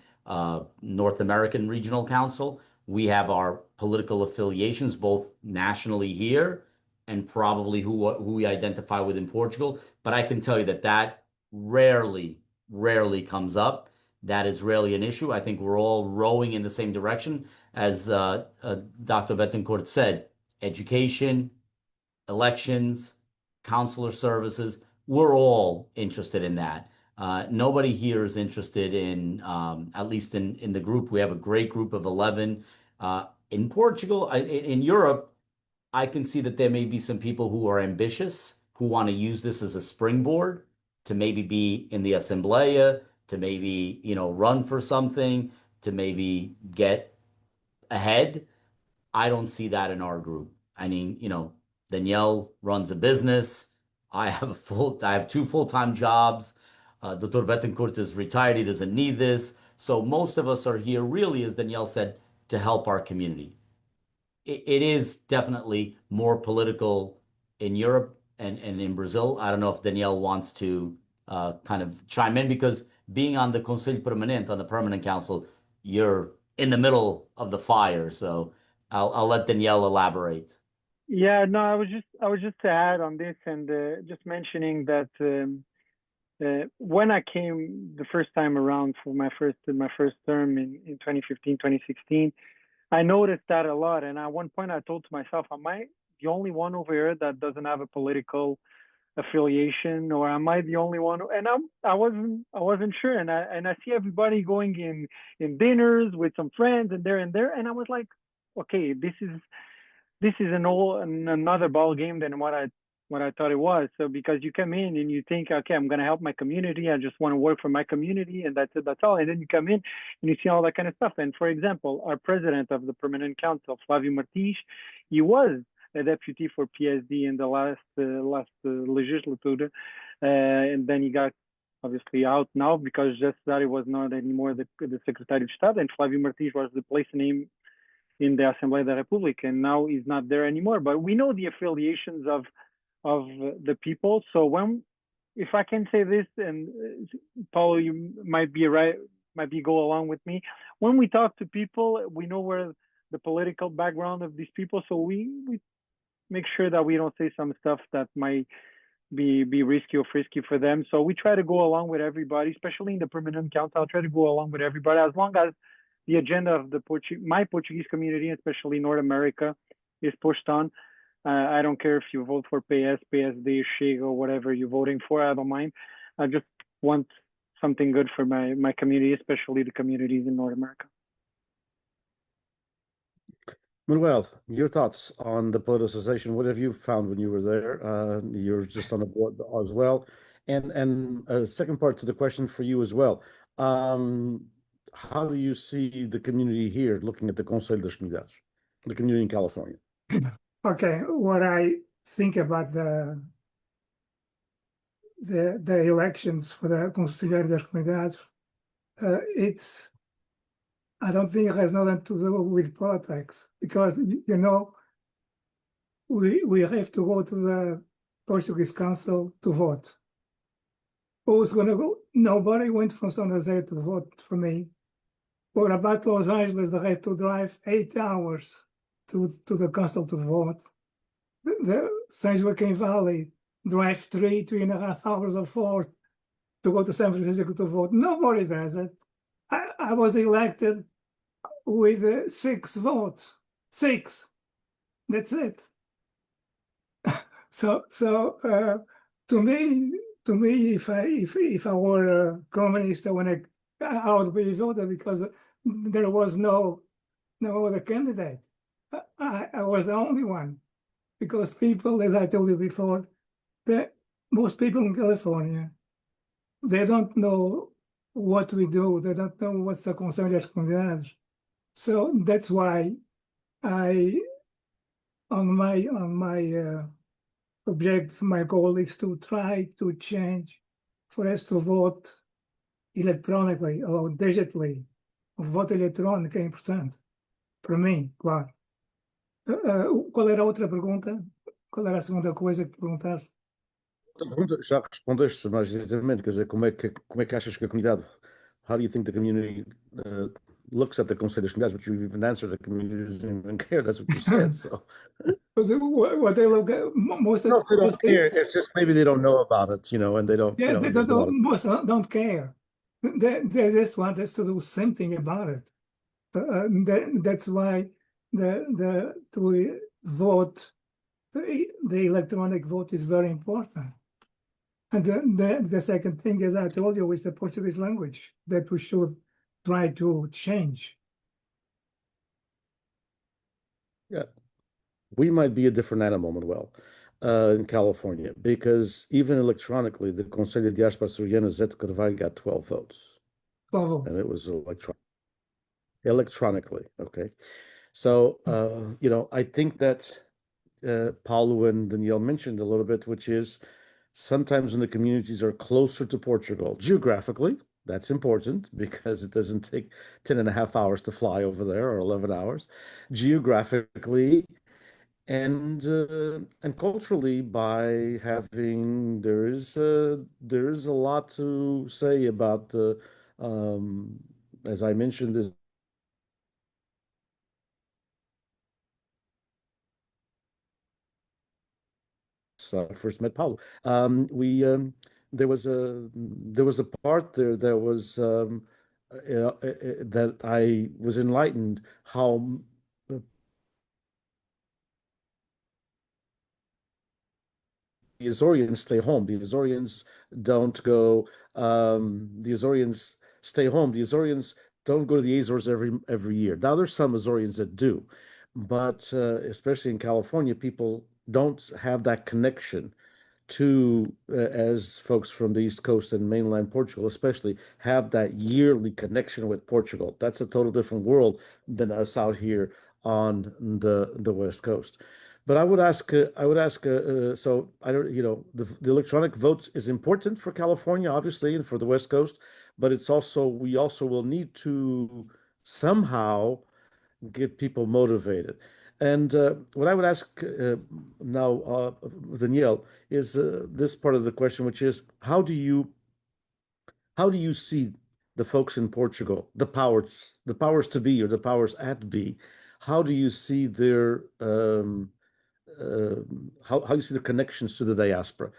North American Regional Council, we have our political affiliations, both nationally here and probably who we identify with in Portugal. But I can tell you that that rarely comes up. That is rarely an issue. I think we're all rowing in the same direction. As Dr. Bettencourt said, education, elections, consular services, we're all interested in that. Nobody here is interested in, at least in the group, we have a great group of 11. In Portugal, in Europe, I can see that there may be some people who are ambitious, who want to use this as a springboard to maybe be in the Assembleia, to maybe, run for something, to maybe get ahead. I don't see that in our group. I mean, Daniel runs a business. I have two full-time jobs. Dr. Bettencourt is retired. He doesn't need this. So most of us are here really, as Daniel said, to help our community. It is definitely more political in Europe and in Brazil. I don't know if Daniel wants to kind of chime in, because being on the Conselho Permanente, on the Permanent Council, you're in the middle of the fire. So I'll let Danielle elaborate. Yeah, no, I was just to add on this, and just mentioning that when I came the first time around for my first term in 2015, 2016, I noticed that a lot. And at one point I told to myself, am I the only one over here that doesn't have a political affiliation, or am I the only one? And I wasn't sure. And I see everybody going in dinners with some friends and there, and I was like, okay, this is another ball game than what I thought it was. So because you come in and you think, okay, I'm going to help my community, I just want to work for my community, and that's it, that's all. And then you come in and you see all that kind of stuff. And for example, our president of the Permanent Council, Flávio Martins, he was a deputy for PSD in the last legislature, and then he got obviously out now because just that he was not anymore the Secretary of State, and Flávio Martins was the place name in the Assembleia da República, and now he's not there anymore. But we know the affiliations of the people. So if I can say this, and Paulo, you might be right, go along with me. When we talk to people, we know where the political background of these people, so we make sure that we don't say some stuff that might be risky or frisky for them. So we try to go along with everybody, especially in the Permanent Council. I'll try to go along with everybody as long as the agenda of my Portuguese community, especially North America, is pushed on. I don't care if you vote for PS, PSD, Chega, or whatever you're voting for. I don't mind. I just want something good for my community, especially the communities in North America. Manuel, your thoughts on the politicization? What have you found when you were there? You're just on the board as well. And a second part to the question for you as well. How do you see the community here looking at the Conselho das Comunidades, the community in California? Okay, what I think about the elections for the Conselheiros das Comunidades, I don't think it has nothing to do with politics, because we have to go to the Portuguese Council to vote. Who's going to go? Nobody went from San Jose to vote for me. Or about Los Angeles, they have to drive 8 hours to the council to vote. The San Joaquin Valley drive 3.5 hours or 4 to go to San Francisco to vote. Nobody does it. I was elected with 6 votes. 6. That's it. So to me, if I were a communist, I would be voted, because there was no other candidate. I was the only one, because people, as I told you before, most people in California, they don't know what we do. They don't know what's the Conselho das Comunidades. So that's why on my objective, my goal is to try to change, for us to vote electronically ou digitally. O voto eletrónico é importante. Para mim, claro. Qual era a outra pergunta? Qual era a segunda coisa que perguntaste? Já respondeste mais diretamente, quer dizer, como é que achas que a comunidade, how do you think the community looks at the Conselho das Comunidades, but you even answered the community doesn't even care, that's what you said, so. What they look at, most No, of they don't care, it's just maybe they don't know about it, and they don't, yeah, they there's no. most don't care. They just want us to do something about it. That's why to vote, the electronic vote is very important. And the second thing, as I told you, is the Portuguese language that we should try to change. Yeah, we might be a different animal, Manuel, in California, because even electronically, the Conselho de Diáspora Açoriana Zé Carvalho got 12 votes. 12 votes. And it was electronically, okay? So, I think that Paulo and Daniel mentioned a little bit, which is sometimes when the communities are closer to Portugal, geographically, that's important because it doesn't take 10 and a half hours to fly over there or 11 hours. Geographically, and culturally, by having there is a lot to say about the as I mentioned this first met Paulo. There was a part there that was that I was enlightened how the Azorians stay home. The Azorians don't go. The Azorians stay home. The Azorians don't go to the Azores every year. Now there's some Azorians that do, but especially in California, people don't have that connection to as folks from the East Coast and mainland Portugal, especially, have that yearly connection with Portugal. That's a total different world than us out here on the West Coast. But I would ask, so I don't, the electronic vote is important for California, obviously, and for the West Coast, but we also will need to somehow get people motivated. And what I would ask now, Daniel, is this part of the question, which is how do you see the folks in Portugal, the powers to be or the powers at be, how do you see their how you see the connections to the diaspora?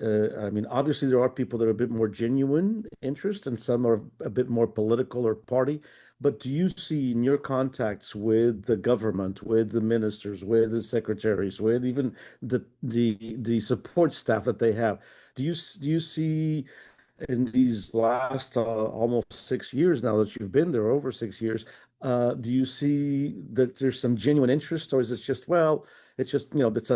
I mean, obviously there are people that are a bit more genuine interest and some are a bit more political or party. But do you see in your contacts with the government, with the ministers, with the secretaries, with even the support staff that they have, do you see in these last almost 6 years now that you've been there, over 6 years, do you see that there's some genuine interest, or is it just, well, it's just, it's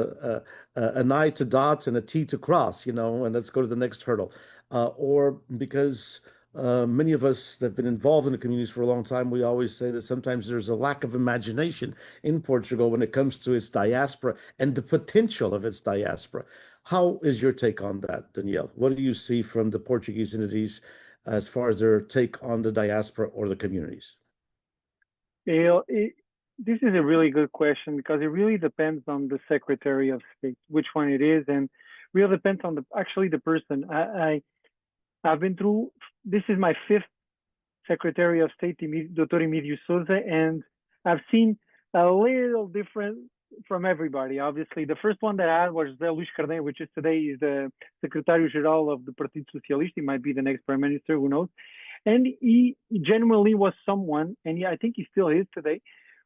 an I to dot and a T to cross, and let's go to the next hurdle, or because many of us that have been involved in the communities for a long time, we always say that sometimes there's a lack of imagination in Portugal when it comes to its diaspora and the potential of its diaspora. How is your take on that, Danielle? What do you see from the Portuguese entities as far as their take on the diaspora or the communities? This is a really good question because it really depends on the Secretary of State, which one it is, and really depends on the person. I've been through, this is my 5th Secretary of State, Dr. Emílio Souza, and I've seen a little different from everybody. Obviously, the first one that I had was Luso-American, which is today is the Secretary-General of the Partido Socialista. He might be the next Prime Minister, who knows? And he genuinely was someone, and I think he still is today,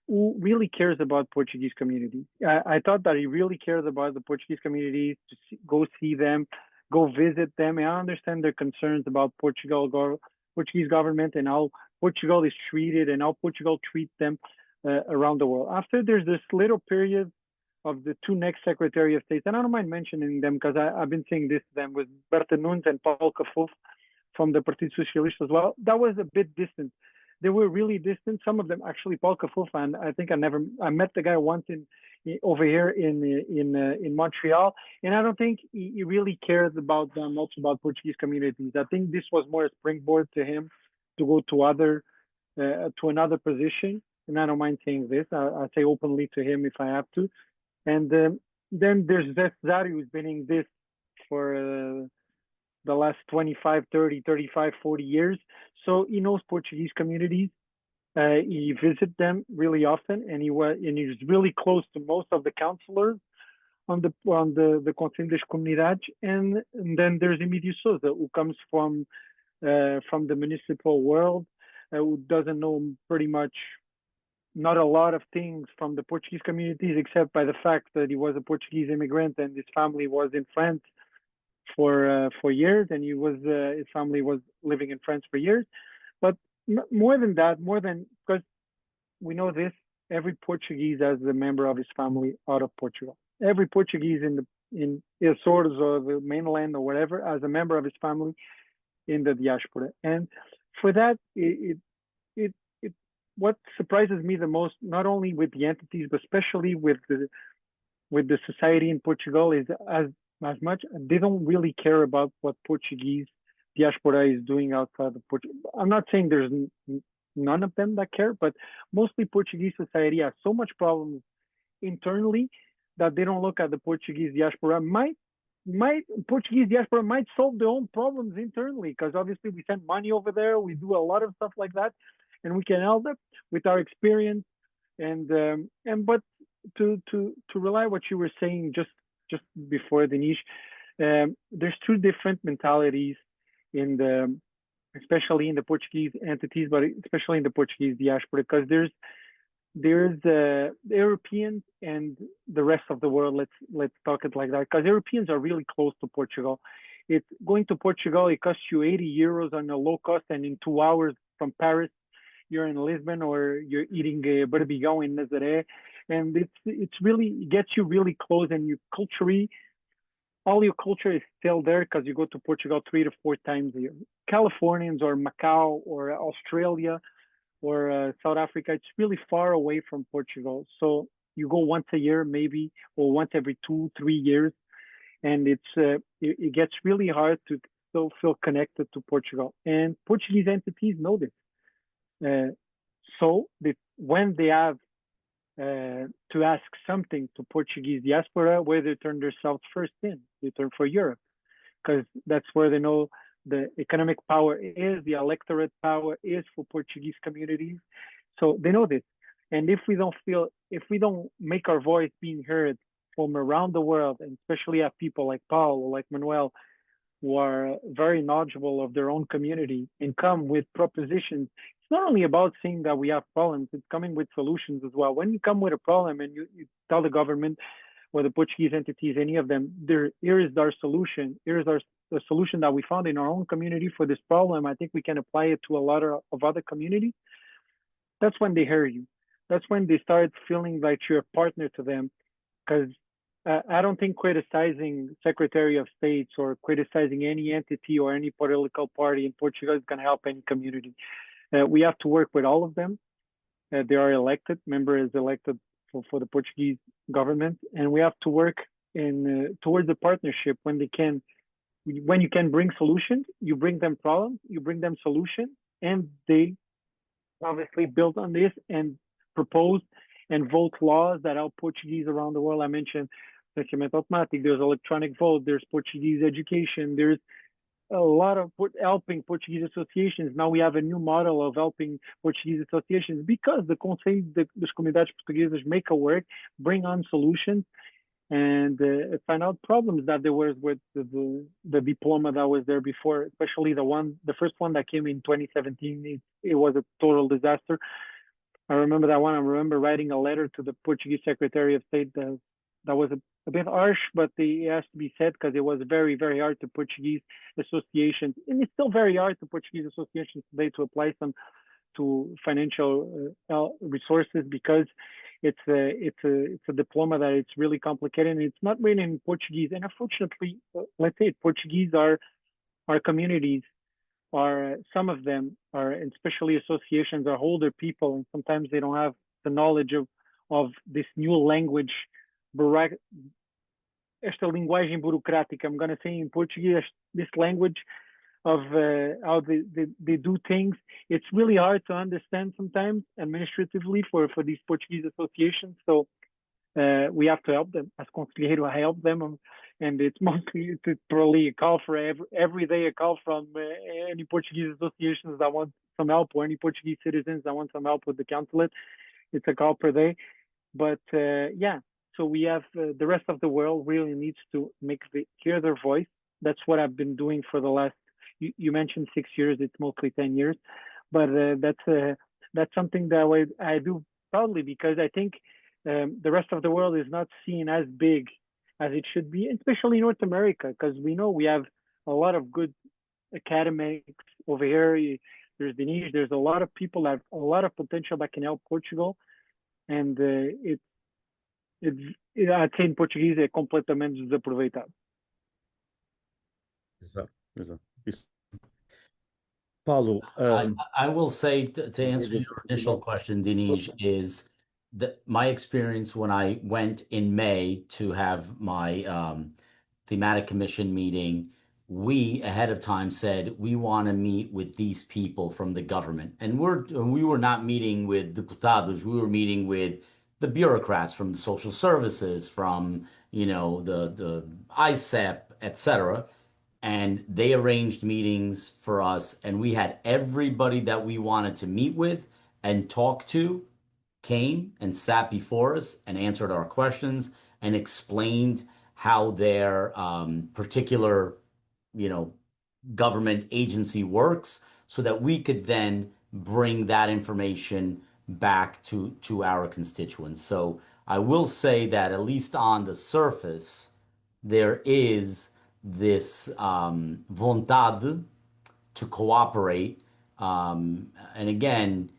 who really cares about Portuguese communities. I thought that he really cares about the Portuguese communities, to go see them, go visit them, and I understand their concerns about Portuguese government and how Portugal is treated and how Portugal treats them around the world. After there's this little period of the 2 next Secretary of State, and I don't mind mentioning them because I've been saying this to them, with Berta Nunes and Paulo from the Partido Socialista as well. That was a bit distant. They were really distant. Some of them actually, Paulo, and I think I met the guy once over here in Montreal, and I don't think he really cared about much about Portuguese communities. I think this was more a springboard to him to go to another position, and I don't mind saying this. I say openly to him if I have to. And then there's Zari, who's been in this for the last 25, 30, 35, 40 years. So he knows Portuguese communities. He visits them really often, and he's really close to most of the councillors on the Conselho das Comunidades. And then there's Emílio Souza, who comes from the municipal world, who doesn't know pretty much not a lot of things from the Portuguese communities, except by the fact that he was a Portuguese immigrant and his family was in France for years, and his family was living in France for years. But more than that, because we know this, every Portuguese has a member of his family out of Portugal. Every Portuguese in Açores or the mainland or whatever has a member of his family in the diaspora. And for that, what surprises me the most, not only with the entities, but especially with the society in Portugal, is as much they don't really care about what Portuguese diaspora is doing outside of Portugal. I'm not saying there's none of them that care, but mostly Portuguese society has so much problems internally that they don't look at the Portuguese diaspora. Portuguese diaspora might solve their own problems internally, because obviously we send money over there, we do a lot of stuff like that, and we can help them with our experience. But to rely what you were saying just before, Denise, there's two different mentalities especially in the Portuguese entities, but especially in the Portuguese diaspora, because there's the Europeans and the rest of the world. Let's talk it like that, because Europeans are really close to Portugal. It's going to Portugal, it costs you 80 euros on a low cost, and in 2 hours from Paris, you're in Lisbon, or you're eating berbigão in Nazaré, and it gets you really close, and all your culture is still there, because you go to Portugal 3 to 4 times a year. Californians or Macau or Australia or South Africa, it's really far away from Portugal. So you go once a year maybe, or once every 2-3 years, and it gets really hard to still feel connected to Portugal. And Portuguese entities know this. So when they have to ask something to Portuguese diaspora, where they turn themselves first in, they turn for Europe, because that's where they know the economic power is, the electorate power is for Portuguese communities. So they know this. And if we don't make our voice being heard from around the world, and especially have people like Paulo, like Manuel, who are very knowledgeable of their own community and come with propositions. It's not only about saying that we have problems, it's coming with solutions as well. When you come with a problem and you tell the government or the Portuguese entities, any of them, here is our solution. Here's the solution that we found in our own community for this problem. I think we can apply it to a lot of other communities. That's when they hear you. That's when they start feeling like you're a partner to them. Because I don't think criticizing Secretary of States or criticizing any entity or any political party in Portugal is going to help any community. We have to work with all of them. They are elected. Member is elected for the Portuguese government, and we have to work towards the partnership. When you can bring solutions, you bring them problems, you bring them solutions, and they obviously build on this and propose and vote laws that help Portuguese around the world. I mentioned document automatic, there's electronic vote, there's Portuguese education, there's a lot of helping Portuguese associations. Now we have a new model of helping Portuguese associations, because the Conselheiros das Comunidades Portuguesas make a work, bring on solutions, and find out problems that there was with the diploma that was there before, especially the first one that came in 2017. It was a total disaster. I remember that one. I remember writing a letter to the Portuguese Secretary of State that was a bit harsh, but it has to be said, because it was very, very hard to Portuguese associations, and it's still very hard to Portuguese associations today to apply some to financial resources, because it's a diploma that it's really complicated, and it's not written in Portuguese. And unfortunately, let's say Portuguese are communities, some of them are, and especially associations, are older people, and sometimes they don't have the knowledge of of this new language, esta linguagem burocrática, I'm going to say in Portuguese, this language of how they do things. It's really hard to understand sometimes administratively for these Portuguese associations. So we have to help them. As Conselheiro, I help them. And it's mostly probably a call for every day, a call from any Portuguese associations that want some help, or any Portuguese citizens that want some help with the consulate. It's a call per day. But yeah, so we have the rest of the world really needs to hear their voice. That's what I've been doing for the last, you mentioned 6 years, it's mostly 10 years. But that's something that I do proudly, because I think the rest of the world is not seen as big as it should be, especially North America, because we know we have a lot of good academics over here. There's the niche, there's a lot of people that have a lot of potential that can help Portugal. And I'd say in Portuguese é completamente desaproveitado. Exato. Paulo, I will say, to answer your initial question, Denise, is that my experience when I went in May to have my thematic commission meeting, we ahead of time said we want to meet with these people from the government, and we were not meeting with deputados. We were meeting with the bureaucrats from the social services, from the ICEP, etc. And they arranged meetings for us, and we had everybody that we wanted to meet with and talk to came and sat before us and answered our questions and explained how their particular government agency works, so that we could then bring that information back to our constituents. So I will say that, at least on the surface, there is this vontade to cooperate. And again,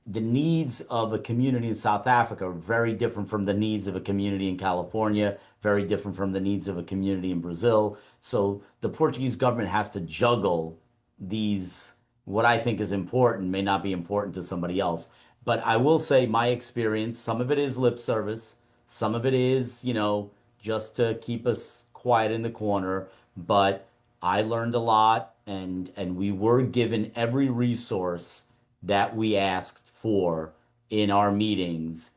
the needs of a community in South Africa are very different from the needs of a community in California, very different from the needs of a community in Brazil. So the Portuguese government has to juggle these. What I think is important may not be important to somebody else. But I will say my experience, some of it is lip service, some of it is, just to keep us quiet in the corner. But I learned a lot, and we were given every resource that we asked for in our meetings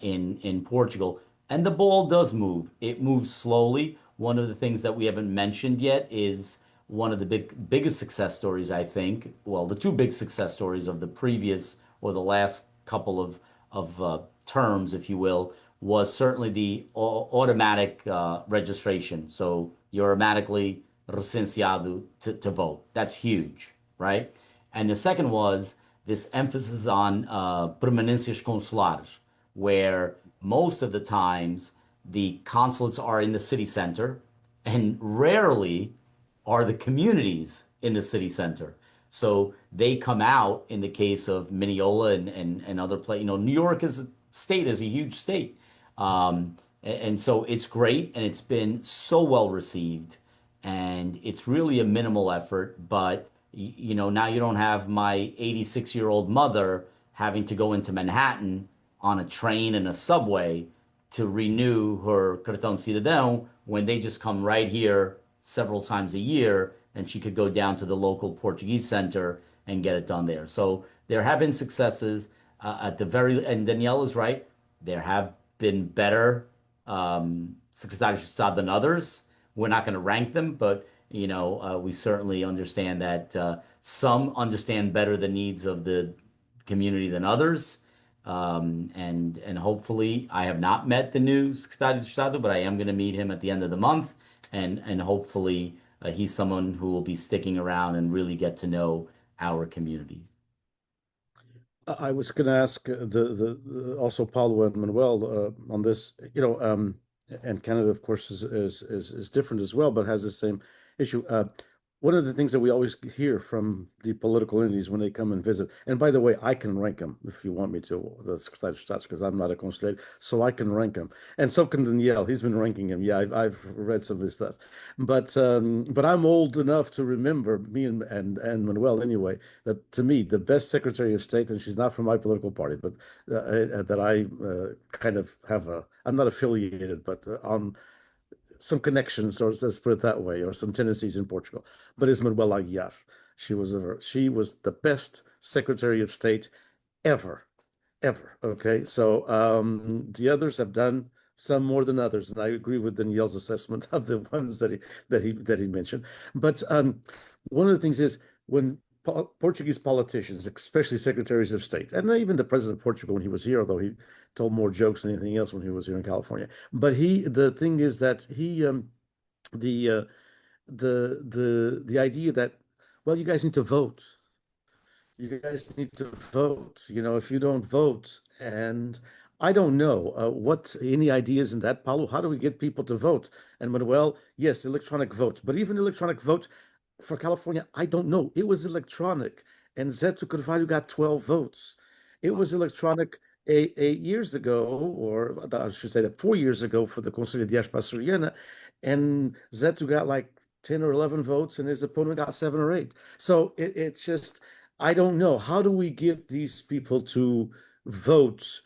in Portugal. And the ball does move. It moves slowly. One of the things that we haven't mentioned yet is one of the biggest success stories, I think. Well, the two big success stories of the previous, or the last couple of terms, if you will, was certainly the automatic registration. So you're automatically recenseado to vote. That's huge, right? And the second was this emphasis on permanências consulares, where most of the times the consulates are in the city center, and rarely are the communities in the city center. So they come out in the case of Mineola and other places. New York is a huge state. And so it's great, and it's been so well received, and it's really a minimal effort. But now you don't have my 86-year-old mother having to go into Manhattan on a train and a subway to renew her cartão cidadão, when they just come right here several times a year, and she could go down to the local Portuguese center and get it done there. So there have been successes and Danielle is right, there have been better secretários de Estado than others. We're not going to rank them, but we certainly understand that some understand better the needs of the community than others. And hopefully, I have not met the new secretário de Estado, but I am going to meet him at the end of the month. And hopefully he's someone who will be sticking around and really get to know our communities. I was going to ask also Paulo and Manuel on this, and Canada, of course, is different as well, but has the same issue. one of the things that we always hear from the political entities when they come and visit, and by the way, I can rank them if you want me to, the Secretary of State, because I'm not a consulate, so I can rank them. And so can Daniel. He's been ranking him. Yeah, I've read some of his stuff. But I'm old enough to remember, me and Manuel anyway, that to me, the best Secretary of State, and she's not from my political party, but that I kind of have I'm not affiliated, but on some connections, or let's put it that way, or some tendencies in Portugal, but is Manuel Aguiar. She was the best Secretary of State ever, ever. Okay, so the others have done some more than others, and I agree with Danielle's assessment of the ones that he mentioned. But one of the things is when Portuguese politicians, especially secretaries of state, and even the president of Portugal when he was here, although he told more jokes than anything else when he was here in California. But the thing is that the the idea that, well, you guys need to vote. You guys need to vote. You know, if you don't vote, and I don't know what any ideas in that, Paulo. How do we get people to vote? And Manuel, yes, electronic vote, but even electronic vote for California, I don't know. It was electronic, and Zeto Carvalho got 12 votes. It was electronic 8 years ago, or I should say that 4 years ago for the Conselho de Diáspora, and Zeto got like 10 or 11 votes, and his opponent got 7 or 8. So it's just, I don't know. How do we get these people to vote?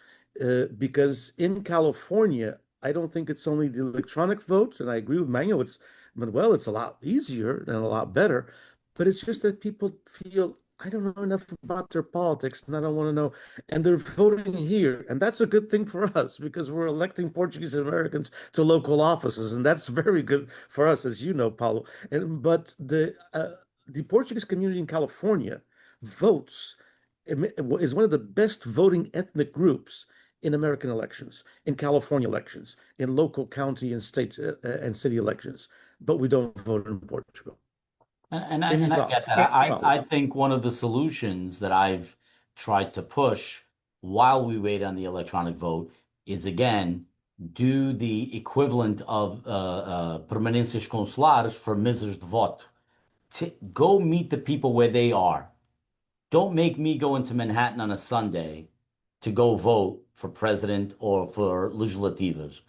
Because in California, I don't think it's only the electronic vote, and I agree with Manuel. It's a lot easier and a lot better, but it's just that people feel I don't know enough about their politics, and I don't want to know. And they're voting here, and that's a good thing for us because we're electing Portuguese Americans to local offices, and that's very good for us, as you know, Paulo. But the Portuguese community in California votes is one of the best voting ethnic groups in American elections, in California elections, in local county and state and city elections, but we don't vote in Portugal. And Any I get thoughts, that. Paulo? I think one of the solutions that I've tried to push while we wait on the electronic vote is again do the equivalent of permanências consulares for mesas de voto. Go meet the people where they are. Don't make me go into Manhattan on a Sunday to go vote for president or for legislativas.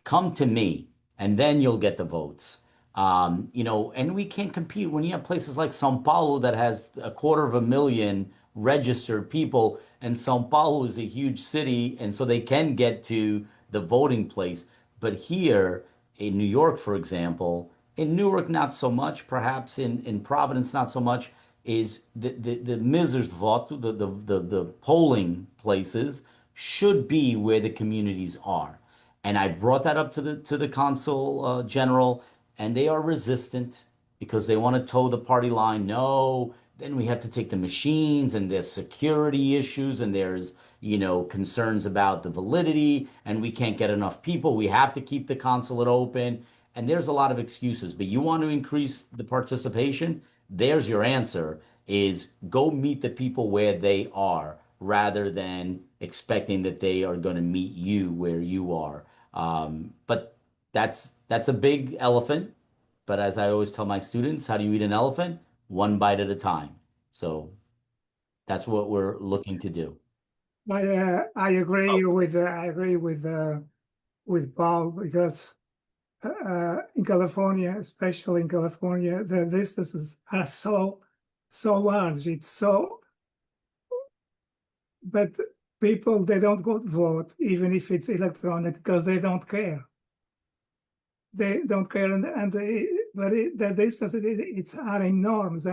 Come to me, and then you'll get the votes. And we can't compete when you have places like Sao Paulo that has 250,000 registered people, and Sao Paulo is a huge city, and so they can get to the voting place. But here in New York, for example, in Newark, not so much, perhaps in Providence, not so much, is the mesas de voto, the polling places should be where the communities are. And I brought that up to the consul general, and they are resistant because they want to toe the party line. No, then we have to take the machines, and there's security issues, and there's concerns about the validity, and we can't get enough people. We have to keep the consulate open, and there's a lot of excuses. But you want to increase the participation? There's your answer: is go meet the people where they are, rather than expecting that they are going to meet you where you are. But that's a big elephant. But as I always tell my students, how do you eat an elephant? One bite at a time. So that's what we're looking to do. I agree with Paul, because in California, especially in California, the distances are so large. But people, they don't go to vote, even if it's electronic, because they don't care. They don't care, the distance are enormous.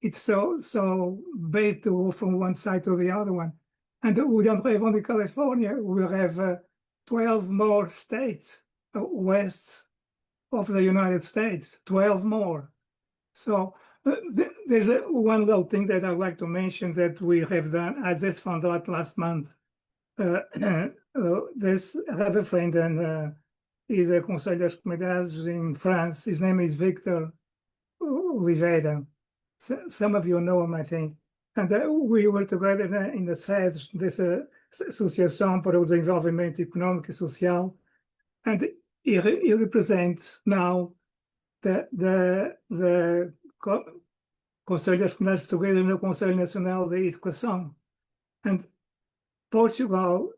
It's so big to go from one side to the other one. And we don't have only California. We have 12 more states west of the United States, 12 more. So there's one little thing that I'd like to mention that we have done. I just found out last month. I have a friend, and he's a Conselheiros Comunidades in France. His name is Victor Loureiro. Some of you know him, I think. And we were together in the SEDES, dessa Associação para o Desenvolvimento Econômico e Social, and he represents now the Conselho das Comunidades Portuguesas no Conselho Nacional da Educação. And Portugal,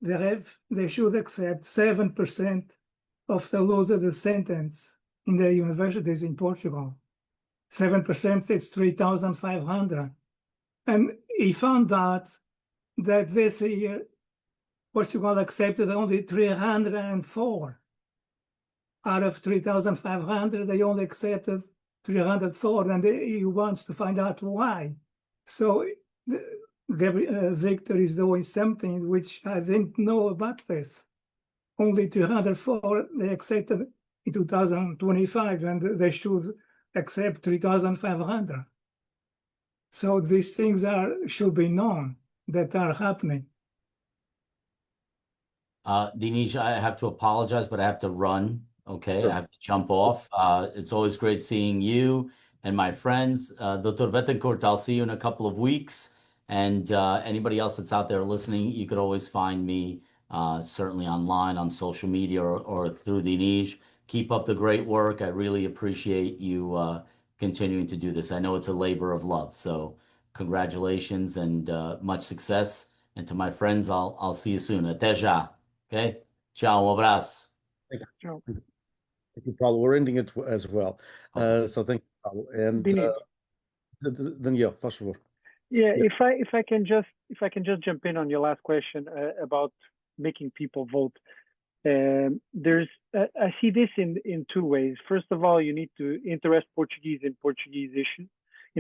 they should accept 7% of the loss of the sentence in the universities in Portugal. 7%, it's 3,500. And he found that this year, Portugal accepted only 304. Out of 3,500, they only accepted 304, and he wants to find out why. So Victor is doing something which I didn't know about this. Only 304 they accepted in 2025, and they should accept 3,500. So these things should be known that are happening. Dinesh, I have to apologize, but I have to run. Okay, Sure. I have to jump off. It's always great seeing you and my friends. Dr. Bettencourt, I'll see you in a couple of weeks. And anybody else that's out there listening, you could always find me certainly online on social media or through Dinesh. Keep up the great work. I really appreciate you continuing to do this. I know it's a labor of love. So congratulations and much success. And to my friends, I'll see you soon. Até já. Okay? Tchau, abraço. Ciao. Thank you, Paulo. We're ending it as well. Okay. So thank you, Paulo. And Dinesh. Daniel, for sure. Yeah, Yeah. if I can just jump in on your last question about making people vote. I see this in two ways. First of all, you need to interest Portuguese in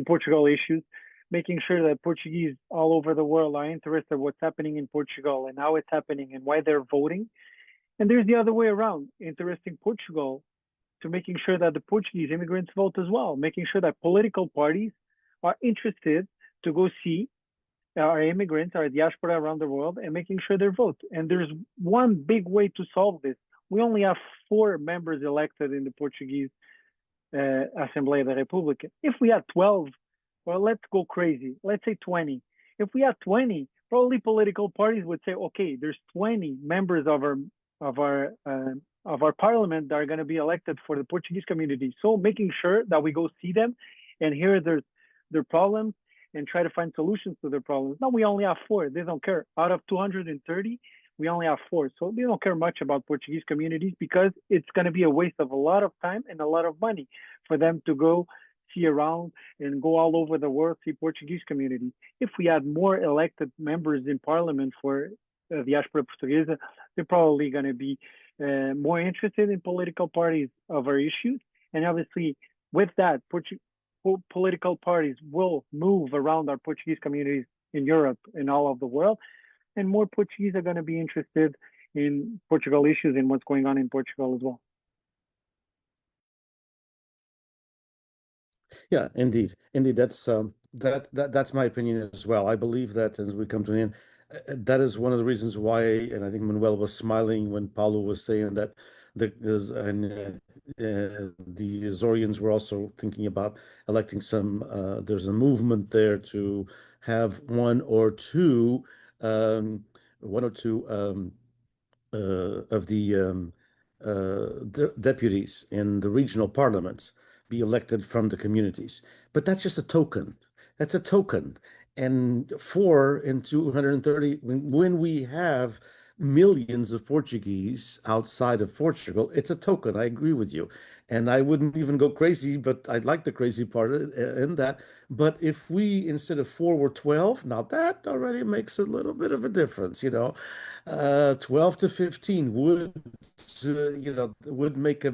Portugal issues, making sure that Portuguese all over the world are interested in what's happening in Portugal and how it's happening and why they're voting. And there's the other way around, interesting Portugal to making sure that the Portuguese immigrants vote as well, making sure that political parties are interested to go see our immigrants, our diaspora around the world, and making sure they vote. And there's one big way to solve this. We only have 4 members elected in the Portuguese Assembleia da República. If we had 12, well, let's go crazy. Let's say 20. If we had 20, probably political parties would say, okay, there's 20 members of our parliament that are going to be elected for the Portuguese community. So making sure that we go see them and hear their problems and try to find solutions to their problems. Now we only have 4. They don't care. Out of 230, we only have 4. So they don't care much about Portuguese communities because it's going to be a waste of a lot of time and a lot of money for them to go see around and go all over the world, see Portuguese communities. If we had more elected members in parliament for Diaspora Portuguesa, they're probably going to be more interested in political parties of our issues. And obviously with that, political parties will move around our Portuguese communities in Europe and all of the world. And more Portuguese are going to be interested in Portugal issues and what's going on in Portugal as well. Yeah, indeed. That's my opinion as well. I believe that as we come to an end, that is one of the reasons why, and I think Manuel was smiling when Paulo was saying that the Azorians were also thinking about electing some. There's a movement there to have one or two of the deputies in the regional parliaments be elected from the communities. But that's just a token. That's a token. And 4 in 230, when we have millions of Portuguese outside of Portugal, it's a token. I agree with you. And I wouldn't even go crazy, but I like the crazy part in that. But if we, instead of 4, were 12, now that already makes a little bit of a difference, 12 to 15 would make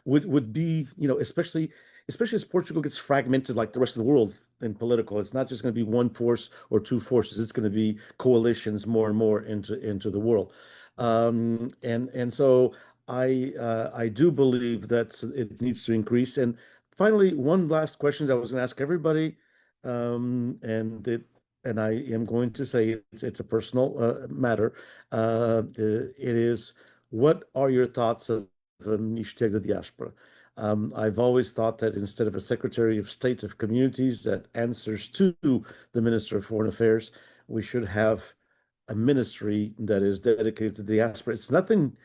would be, especially as Portugal gets fragmented like the rest of the world in political. It's not just going to be one force or 2 forces. It's going to be coalitions more and more into the world. And so I do believe that it needs to increase. And finally, one last question that I was going to ask everybody, and I am going to say it's a personal matter. It is, what are your thoughts of Ministério da Diáspora? I've always thought that instead of a Secretary of State of Communities that answers to the Minister of Foreign Affairs, we should have a ministry that is dedicated to diaspora. It's nothing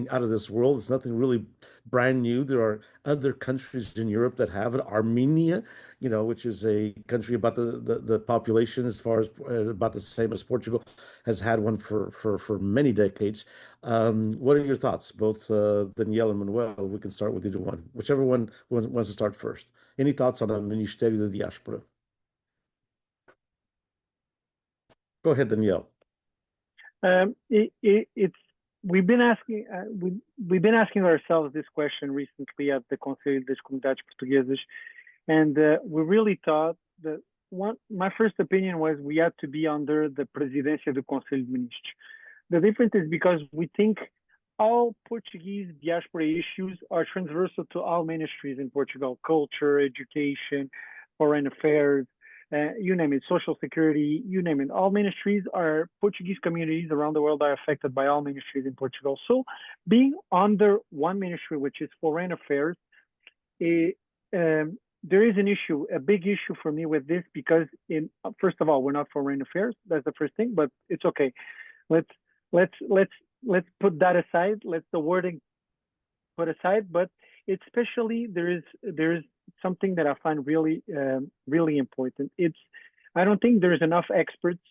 out of this world. It's nothing really brand new. There are other countries in Europe that have it. Armenia, which is a country about the population as far as about the same as Portugal, has had one for many decades. What are your thoughts, both Daniel and Manuel? We can start with either one, whichever one wants to start first. Any thoughts on the Ministério da Diáspora? Go ahead, Daniel. We've been asking ourselves this question recently at the Conselho das Comunidades Portuguesas, and we really thought that my first opinion was we had to be under the Presidência do Conselho de Ministros. The difference is because we think all Portuguese diaspora issues are transversal to all ministries in Portugal: culture, education, foreign affairs, you name it, social security, you name it. All ministries are Portuguese communities around the world are affected by all ministries in Portugal. So being under one ministry, which is foreign affairs, there is an issue, a big issue for me with this, because first of all, we're not foreign affairs. That's the first thing, but it's okay. Let's put that aside. Let's the wording put aside, but especially there is something that I find really important. I don't think there's enough experts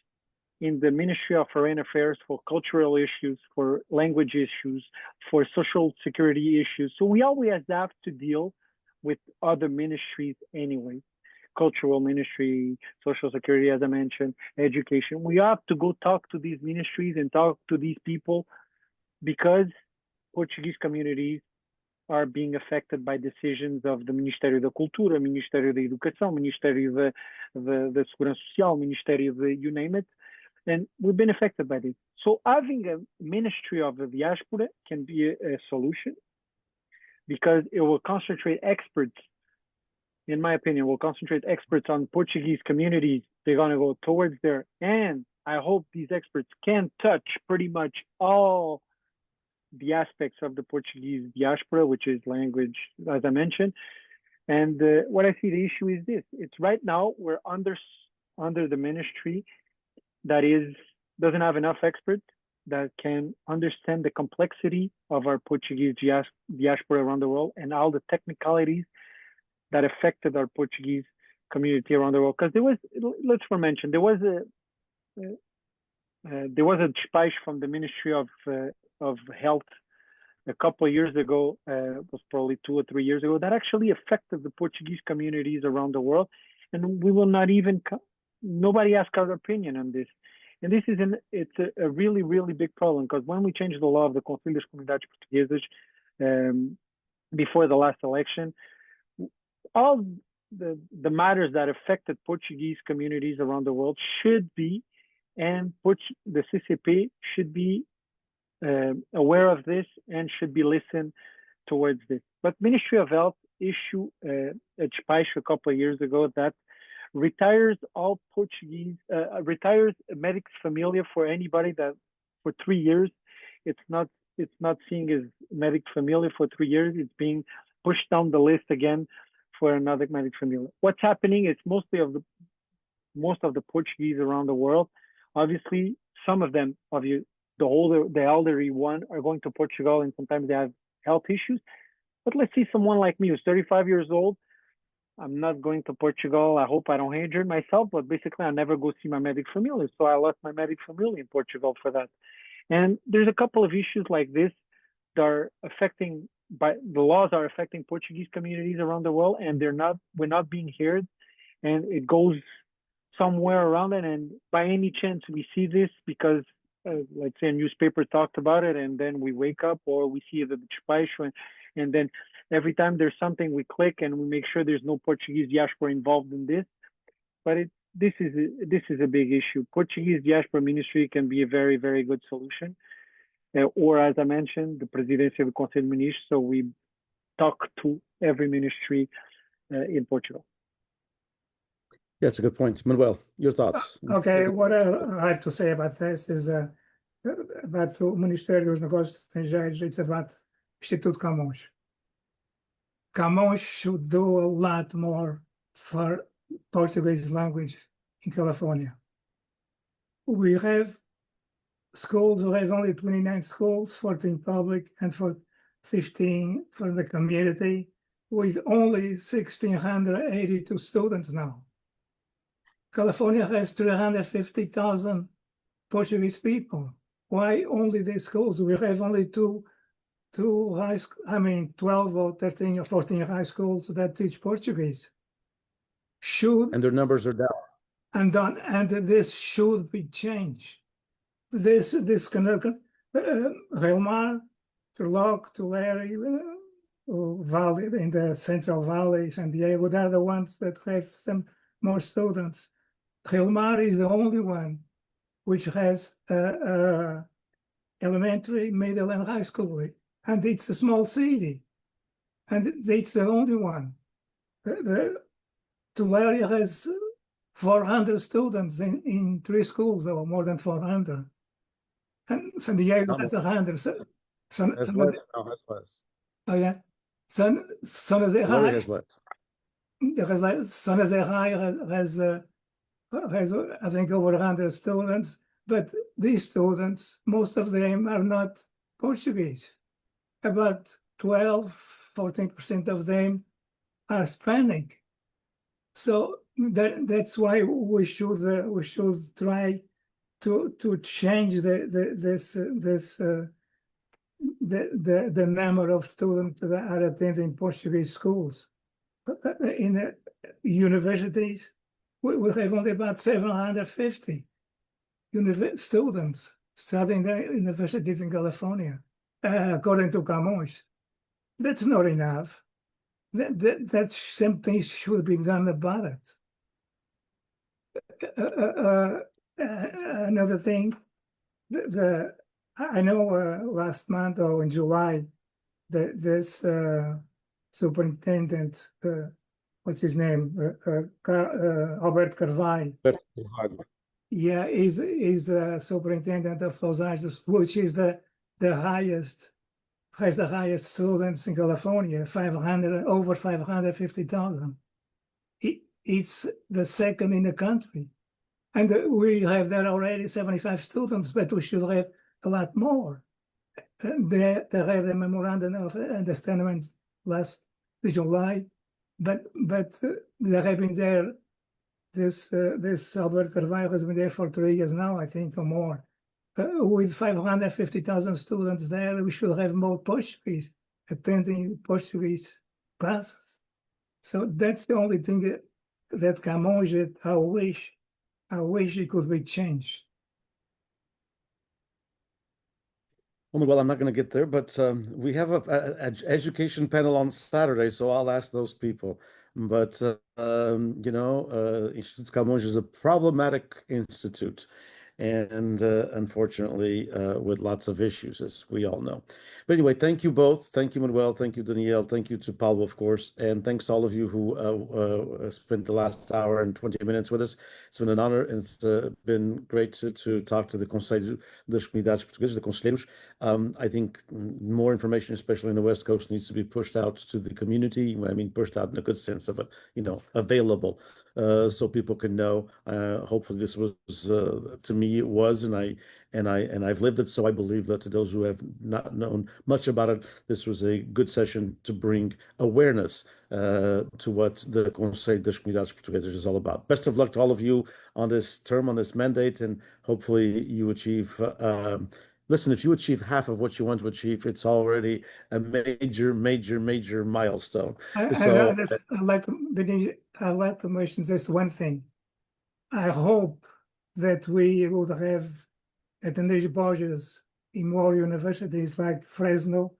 in the Ministry of Foreign Affairs for cultural issues, for language issues, for social security issues. So we always have to deal with other ministries anyway. Cultural ministry, social security, as I mentioned, education. We have to go talk to these ministries and talk to these people, because Portuguese communities are being affected by decisions of the Ministério da Cultura, Ministério da Educação, Ministério da Segurança Social, Ministério de you name it, and we've been affected by this. So having a Ministry of the Diaspora can be a solution, because it will concentrate experts, in my opinion, will concentrate experts on Portuguese communities. They're going to go towards there, and I hope these experts can touch pretty much all the aspects of the Portuguese diaspora, which is language, as I mentioned. And what I see the issue is this: it's right now we're under the ministry that doesn't have enough experts that can understand the complexity of our Portuguese diaspora around the world and all the technicalities that affected our Portuguese community around the world. Because there was a despatch from the Ministry of Health a couple of years ago, it was probably 2 or 3 years ago, that actually affected the Portuguese communities around the world, and we will not even nobody asked our opinion on this. And this is it's a really, really big problem, because when we changed the law of the Conselho das Comunidades Portuguesas before the last election, all the matters that affected Portuguese communities around the world should be, and the CCP should be aware of this and should be listened towards this. But Ministry of Health issued a despatch a couple of years ago that retires all Portuguese, retires medics familia for anybody that for 3 years. It's not seen as medic familia for 3 years. It's being pushed down the list again for another medic familia. What's happening is most of the Portuguese around the world, obviously, some of them, the elderly one, are going to Portugal, and sometimes they have health issues. But let's see someone like me who's 35 years old. I'm not going to Portugal. I hope I don't injure myself, but basically I never go see my medic familia. So I lost my medic familia in Portugal for that. And there's a couple of issues like this that are affecting, the laws are affecting Portuguese communities around the world, and we're not being heard, and it goes somewhere around it. And by any chance we see this because let's say a newspaper talked about it, and then we wake up, or we see the despatch, and then every time there's something we click and we make sure there's no Portuguese diaspora involved in this. But this is a big issue. Portuguese diaspora ministry can be a very, very good solution. Or as I mentioned, the Presidência do Conselho de Ministros, so we talk to every ministry in Portugal. Yeah, that's a good point. Manuel, your thoughts? Okay, what I have to say about this is about o Ministério dos Negócios Estrangeiros, it's about Instituto Camões. Camões should do a lot more for Portuguese language in California. We have schools. We have only 29 schools, 14 public and 15 for the community, with only 1,682 students now. California has 350,000 Portuguese people. Why only these schools? We have only two high, 12 or 13 or 14 high schools that teach Portuguese. And their numbers are down. And this should be changed. This connect Realmar, Turlock, Loureiro, Valley in the Central Valleys, and Diego, they are the ones that have some more students. Realmar is the only one which has elementary, middle, and high school, and it's a small city, and it's the only one. Loureiro has 400 students in 3 schools, or more than 400. And San Diego has 100. That's less. Oh, yeah. San Jose High has less. San Jose High has I think over 100 students, but these students, most of them are not Portuguese. About 12–14% of them are Hispanic. So that's why we should try to change the number of students that are attending Portuguese schools. In universities, we have only about 750 students studying the universities in California, according to Camões. That's not enough. That something should be done about it. Another thing, I know last month or in July, this superintendent, what's his name, Albert Carvalho. Yeah, is the superintendent of Los Angeles, which is the highest, has the highest students in California, over 550,000. It's the second in the country. And we have there already 75 students, but we should have a lot more. They have a memorandum of understanding last July, but they have been there. This Albert Carvalho has been there for 3 years now, I think, or more. With 550,000 students there, we should have more Portuguese attending Portuguese classes. So that's the only thing that Camões, I wish it could be changed. Well, I'm not going to get there, but we have an education panel on Saturday, so I'll ask those people. But, Instituto Camões is a problematic institute, and unfortunately, with lots of issues, as we all know. But anyway, thank you both. Thank you, Manuel. Thank you, Daniel. Thank you to Paulo, of course. And thanks to all of you who spent the last hour and 20 minutes with us. It's been an honor, and it's been great to talk to the Conselho das Comunidades Portuguesas, the Conselheiros. I think more information, especially in the West Coast, needs to be pushed out to the community. I mean, pushed out in a good sense of it, available. So people can know. Hopefully, this was to me it was, and I've lived it. So I believe that to those who have not known much about it, this was a good session to bring awareness to what the Conselho das Comunidades Portuguesas is all about. Best of luck to all of you on this term, on this mandate, and hopefully you achieve. Listen, if you achieve half of what you want to achieve, it's already a major, major, major milestone. I'd like to mention just one thing. I hope that we would have at the Borges in more universities like Fresno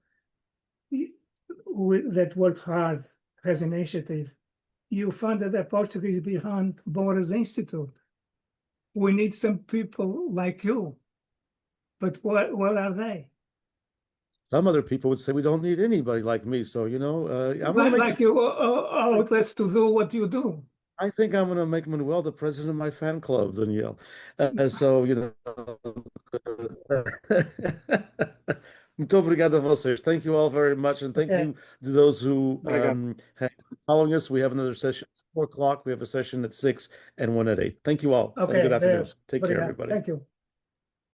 that works hard, has initiative. You funded the Portuguese Behind Borders Institute. We need some people like you. But what are they? Some other people would say we don't need anybody like me. So, I'm going to make you outlets to do what you do. I think I'm going to make Manuel the president of my fan club, Daniel. So, Muito obrigado a vocês. Thank you all very much. And thank you to those who have following us. We have another session at 4 o'clock. We have a session at 6 and one at 8. Thank you all. Have a good afternoon. Take care, everybody. Thank you.